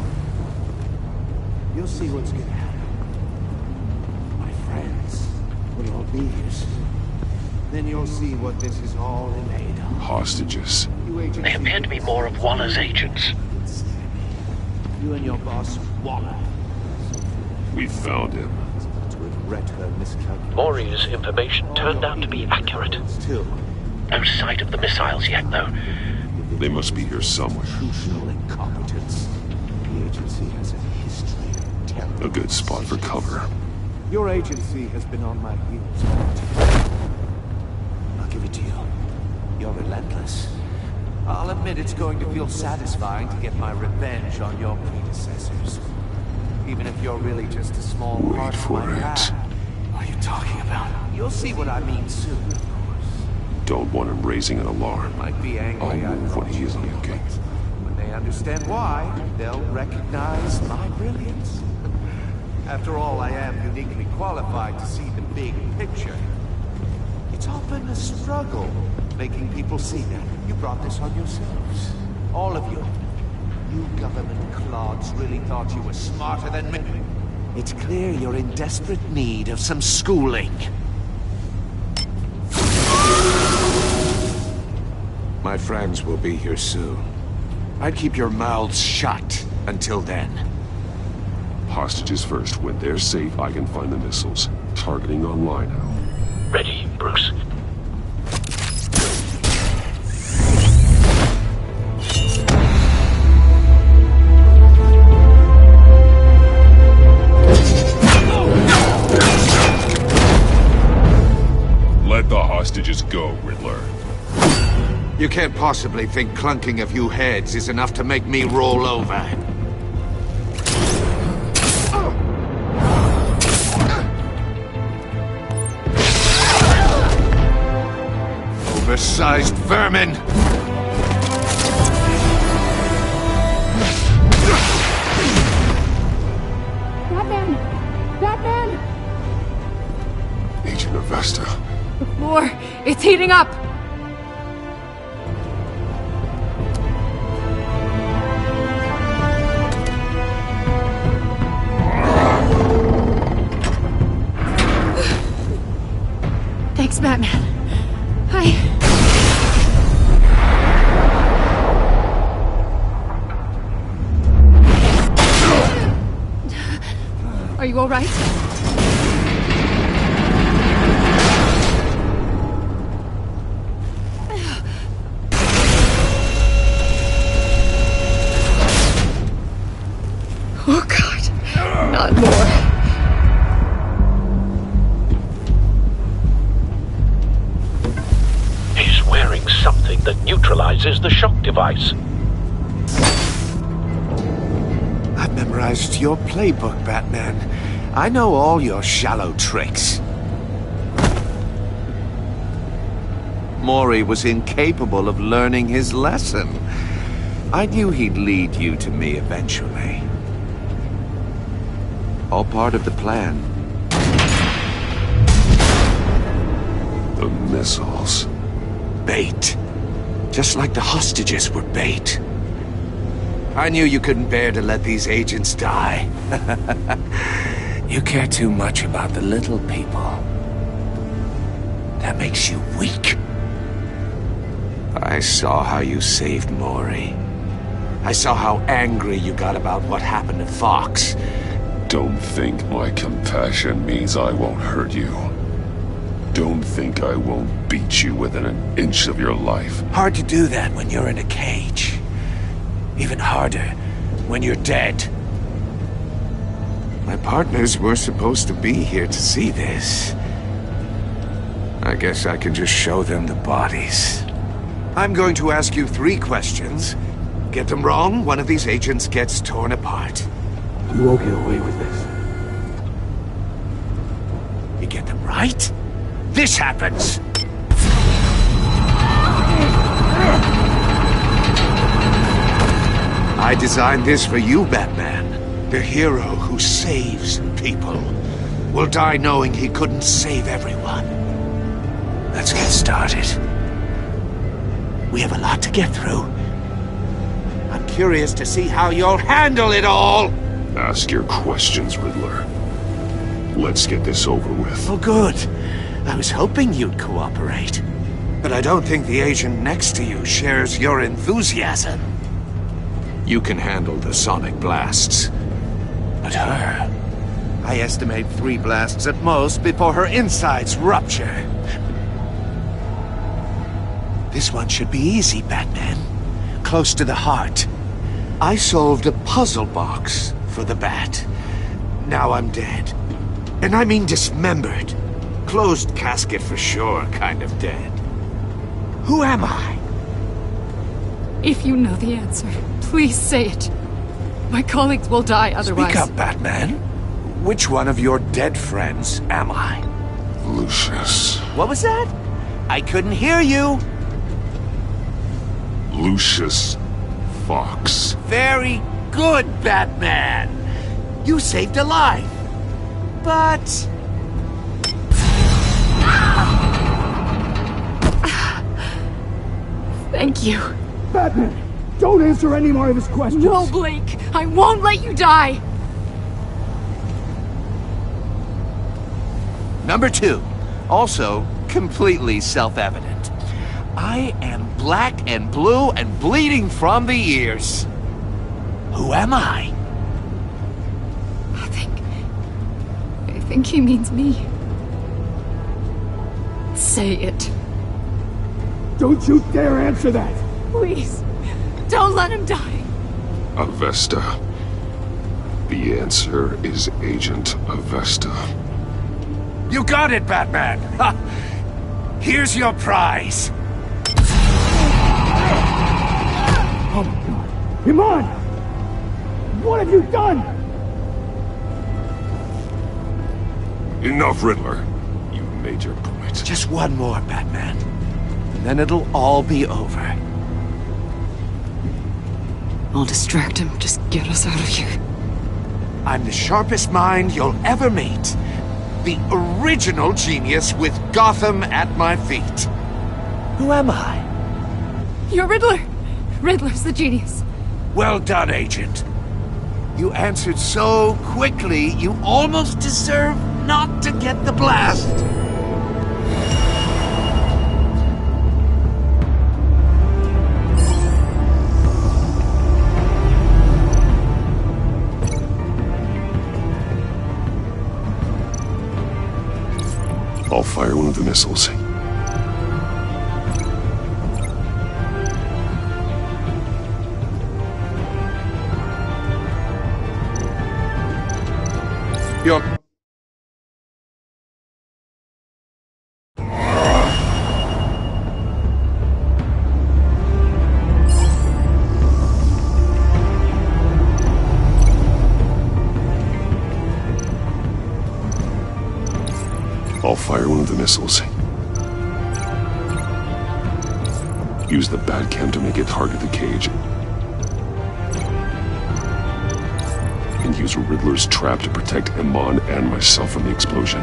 Speaker 17: You'll see what's gonna happen. My friends.
Speaker 7: We'll all be here soon. Then you'll see what this is all made of.
Speaker 20: Hostages.
Speaker 9: They appear to be more of Waller's agents.
Speaker 7: You and your boss, Waller.
Speaker 20: We found him.
Speaker 7: To regret her miscalculation.
Speaker 9: Mori's information turned out to be accurate. No sight of the missiles yet, though.
Speaker 20: They must be here somewhere.
Speaker 7: Institutional incompetence. The agency has a history of terror.
Speaker 20: A good spot for cover.
Speaker 7: Your agency has been on my heels all the time. I'll give it to you. You're relentless. I'll admit it's going to feel satisfying to get my revenge on your predecessors. Even if you're really just a small part of my past. What are you talking about? You'll see what I mean soon.
Speaker 20: Don't want him raising an alarm.
Speaker 7: Might be angry.
Speaker 20: I'll move when he is on the gate.
Speaker 7: When they understand why, they'll recognize my brilliance. After all, I am uniquely qualified to see the big picture. It's often a struggle making people see that. You brought this on yourselves. All of you. You government clods really thought you were smarter than me. It's clear you're in desperate need of some schooling. My friends will be here soon. I'd keep your mouths shut until then.
Speaker 20: Hostages first. When they're safe, I can find the missiles. Targeting online now.
Speaker 9: Ready, Bruce.
Speaker 20: Let the hostages go, Riddler.
Speaker 7: You can't possibly think clunking a few heads is enough to make me roll over. Oversized vermin!
Speaker 11: Batman! Batman!
Speaker 20: Agent Avesta.
Speaker 11: The floor, it's heating up! Thanks, Batman. Are you all right? Oh, God. Not more.
Speaker 9: He's wearing something that neutralizes the shock device.
Speaker 7: I've memorized your playbook, Batman. I know all your shallow tricks. Mori was incapable of learning his lesson. I knew he'd lead you to me eventually. All part of the plan.
Speaker 20: The missiles.
Speaker 7: Bait. Just like the hostages were bait. I knew you couldn't bear to let these agents die. You care too much about the little people. That makes you weak. I saw how you saved Mori. I saw how angry you got about what happened to Fox.
Speaker 20: Don't think my compassion means I won't hurt you. Don't think I won't beat you within an inch of your life.
Speaker 7: Hard to do that when you're in a cage. Even harder when you're dead. My partners were supposed to be here to see this. I guess I can just show them the bodies. I'm going to ask you 3 questions. Get them wrong, one of these agents gets torn apart. You won't get away with this. You get them right, this happens! I designed this for you, Batman. The hero who saves people will die knowing he couldn't save everyone. Let's get started. We have a lot to get through. I'm curious to see how you'll handle it all!
Speaker 20: Ask your questions, Riddler. Let's get this over with.
Speaker 7: Oh, good. I was hoping you'd cooperate. But I don't think the agent next to you shares your enthusiasm. You can handle the sonic blasts. But her... I estimate 3 blasts at most before her insides rupture. This one should be easy, Batman. Close to the heart. I solved a puzzle box for the Bat. Now I'm dead. And I mean dismembered. Closed casket for sure, kind of dead. Who am I?
Speaker 11: If you know the answer, please say it. My colleagues will die otherwise.
Speaker 7: Speak up, Batman. Which one of your dead friends am I?
Speaker 8: Lucius.
Speaker 7: What was that? I couldn't hear you.
Speaker 8: Lucius Fox.
Speaker 7: Very good, Batman. You saved a life. But...
Speaker 11: Thank you.
Speaker 12: Batman, don't answer any more of his questions.
Speaker 11: No, Blake. I won't let you die.
Speaker 7: Number 2. Also, completely self-evident. I am black and blue and bleeding from the ears. Who am I?
Speaker 11: I think he means me. Say it.
Speaker 12: Don't you dare answer that!
Speaker 11: Please, don't let him die.
Speaker 8: Avesta. The answer is Agent Avesta.
Speaker 7: You got it, Batman! Ha! Here's your prize.
Speaker 12: Oh my god. Iman! What have you done?
Speaker 8: Enough, Riddler. You made your point.
Speaker 7: Just one more, Batman. And then it'll all be over.
Speaker 11: I'll distract him. Just get us out of here.
Speaker 7: I'm the sharpest mind you'll ever meet. The original genius with Gotham at my feet. Who am I?
Speaker 11: You're Riddler. Riddler's the genius.
Speaker 7: Well done, Agent. You answered so quickly, you almost deserve not to get the blast.
Speaker 8: I'll fire one of the missiles. I'll fire one of the missiles. Use the Batcam to make it target the cage. And use Riddler's trap to protect Iman and myself from the explosion.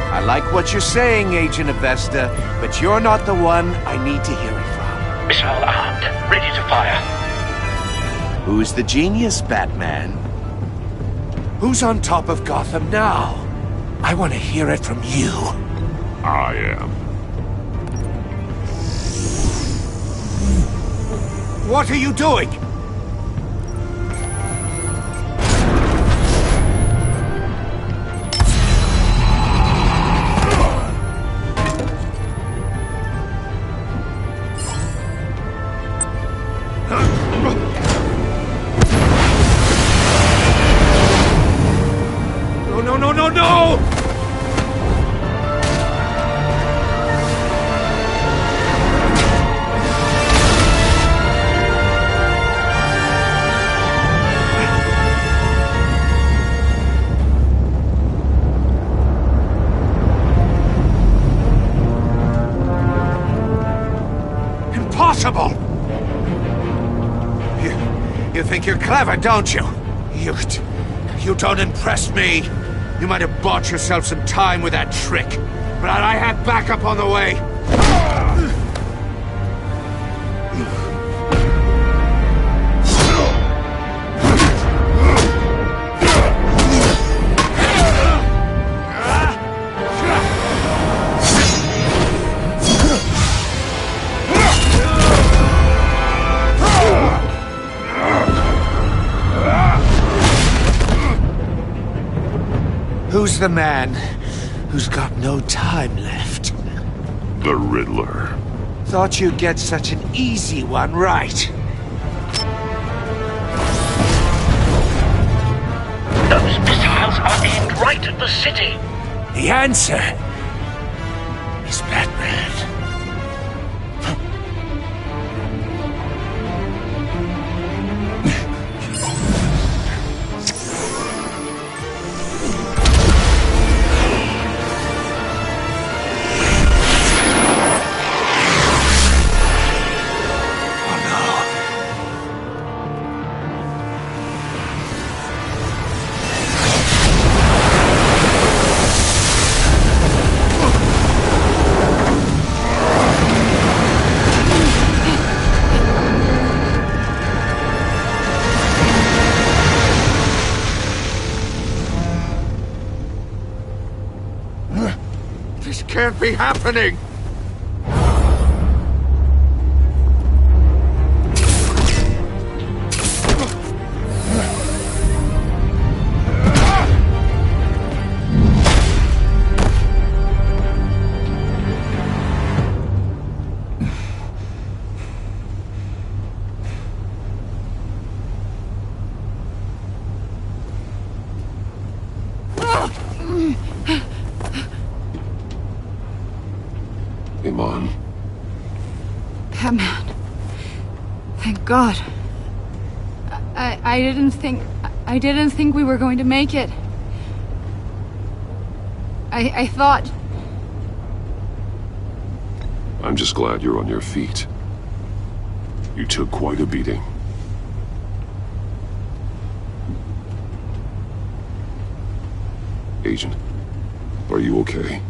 Speaker 7: I like what you're saying, Agent Avesta, but you're not the one I need to hear it from.
Speaker 9: Missile armed, ready to fire.
Speaker 7: Who's the genius, Batman? Who's on top of Gotham now? I want to hear it from you.
Speaker 8: I am.
Speaker 7: What are you doing?
Speaker 12: No!
Speaker 7: Impossible! You think you're clever, don't you? You don't impress me. You might have bought yourself some time with that trick, but I had backup on the way. Who's the man who's got no time left?
Speaker 20: The Riddler.
Speaker 7: Thought you'd get such an easy one right.
Speaker 9: Those missiles are aimed right at the city.
Speaker 7: The answer is Batman. This can't be happening!
Speaker 20: Iman.
Speaker 11: Batman. Thank God. I didn't think we were going to make it. I thought...
Speaker 20: I'm just glad you're on your feet. You took quite a beating. Agent, are you okay?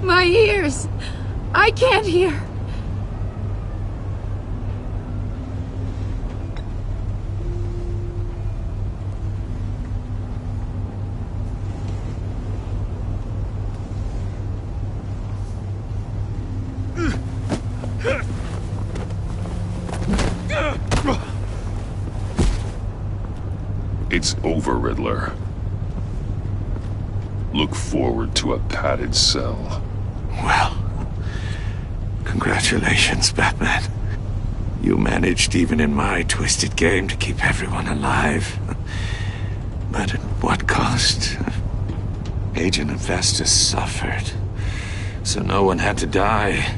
Speaker 11: My ears! I can't hear!
Speaker 20: It's over, Riddler. Look forward to a padded cell.
Speaker 7: Well, congratulations, Batman. You managed, even in my twisted game, to keep everyone alive. But at what cost? Agent Infestus suffered, so no one had to die.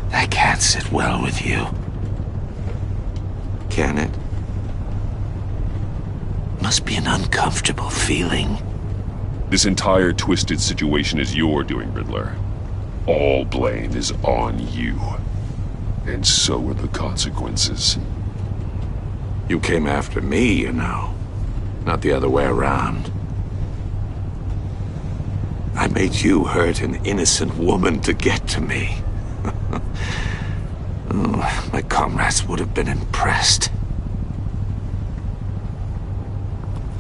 Speaker 7: That can't sit well with you. Can it? Must be an uncomfortable feeling.
Speaker 20: This entire twisted situation is your doing, Riddler. All blame is on you. And so are the consequences.
Speaker 7: You came after me, you know. Not the other way around. I made you hurt an innocent woman to get to me. Oh, my comrades would have been impressed.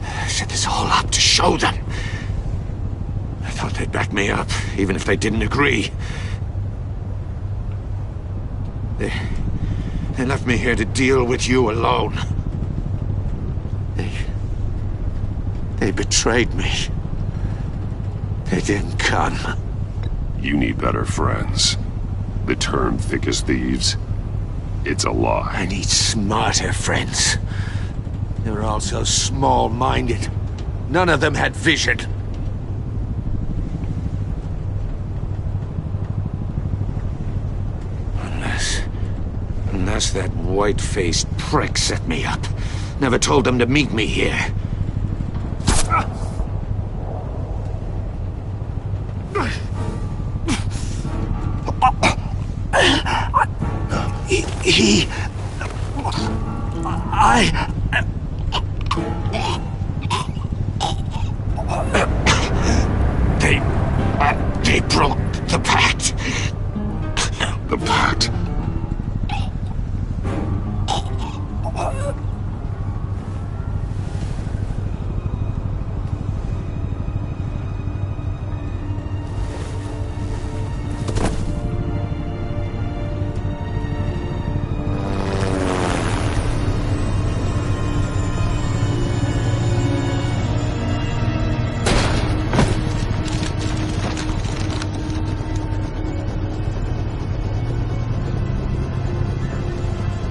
Speaker 7: I set this all up to show them. I thought they'd back me up, even if they didn't agree. They left me here to deal with you alone. They betrayed me. They didn't come.
Speaker 20: You need better friends. The term thick as thieves, it's a lie.
Speaker 7: I need smarter friends. They were all so small-minded. None of them had vision. Unless that white-faced prick set me up. Never told them to meet me here. They broke the pact.
Speaker 20: The pact?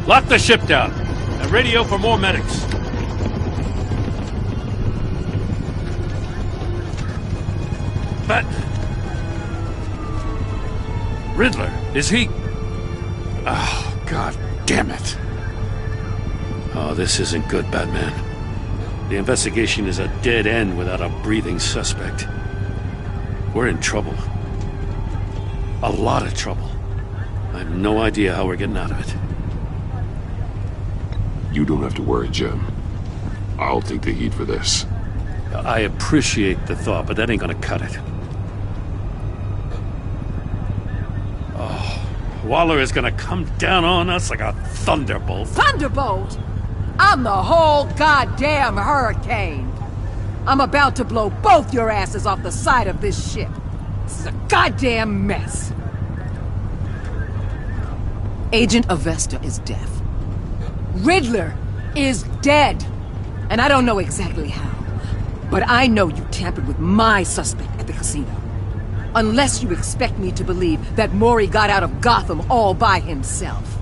Speaker 3: Lock the ship down, and radio for more medics. But... Riddler, is he... Oh, God damn it. Oh, this isn't good, Batman. The investigation is a dead end without a breathing suspect. We're in trouble. A lot of trouble. I have no idea how we're getting out of it.
Speaker 20: You don't have to worry, Jim. I'll take the heat for this.
Speaker 3: I appreciate the thought, but that ain't gonna cut it. Oh, Waller is gonna come down on us like a thunderbolt.
Speaker 14: Thunderbolt? I'm the whole goddamn hurricane. I'm about to blow both your asses off the side of this ship. This is a goddamn mess. Agent Avesta is deaf. Riddler is dead. And I don't know exactly how. But I know you tampered with my suspect at the casino. Unless you expect me to believe that Mori got out of Gotham all by himself.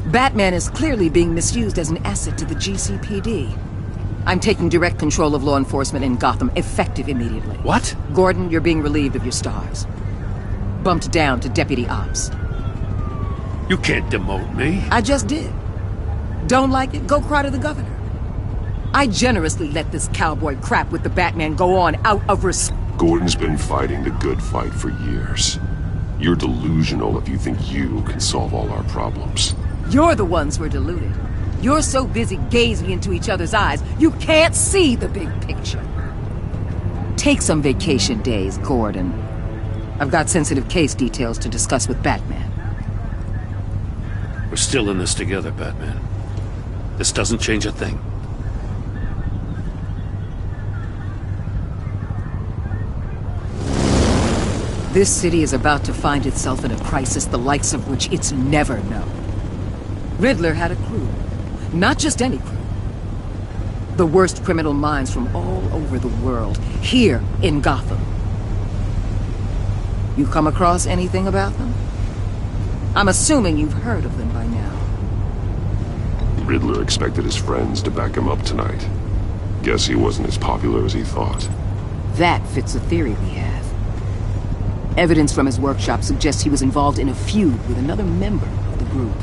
Speaker 14: Batman is clearly being misused as an asset to the GCPD. I'm taking direct control of law enforcement in Gotham, effective immediately.
Speaker 3: What?
Speaker 14: Gordon, you're being relieved of your stars. Bumped down to Deputy Ops.
Speaker 3: You can't demote me.
Speaker 14: I just did. Don't like it? Go cry to the governor. I generously let this cowboy crap with the Batman go on out of respect.
Speaker 20: Gordon's been fighting the good fight for years. You're delusional if you think you can solve all our problems.
Speaker 14: You're the ones who are deluded. You're so busy gazing into each other's eyes, you can't see the big picture. Take some vacation days, Gordon. I've got sensitive case details to discuss with Batman.
Speaker 3: We're still in this together, Batman. This doesn't change a thing.
Speaker 14: This city is about to find itself in a crisis the likes of which it's never known. Riddler had a crew. Not just any crew. The worst criminal minds from all over the world, here in Gotham. You come across anything about them? I'm assuming you've heard of them by now.
Speaker 20: Riddler expected his friends to back him up tonight. Guess he wasn't as popular as he thought.
Speaker 14: That fits a theory we have. Evidence from his workshop suggests he was involved in a feud with another member of the group.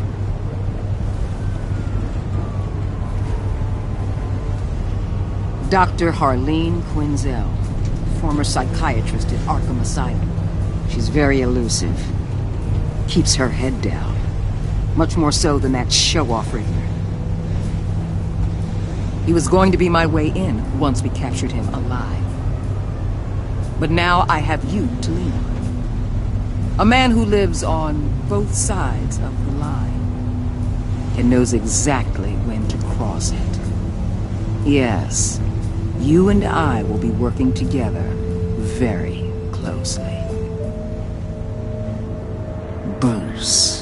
Speaker 14: Dr. Harleen Quinzel, former psychiatrist at Arkham Asylum. She's very elusive. Keeps her head down. Much more so than that show-off Riddler. He was going to be my way in once we captured him alive. But now I have you to lean on. A man who lives on both sides of the line and knows exactly when to cross it. Yes, you and I will be working together very closely. Bruce.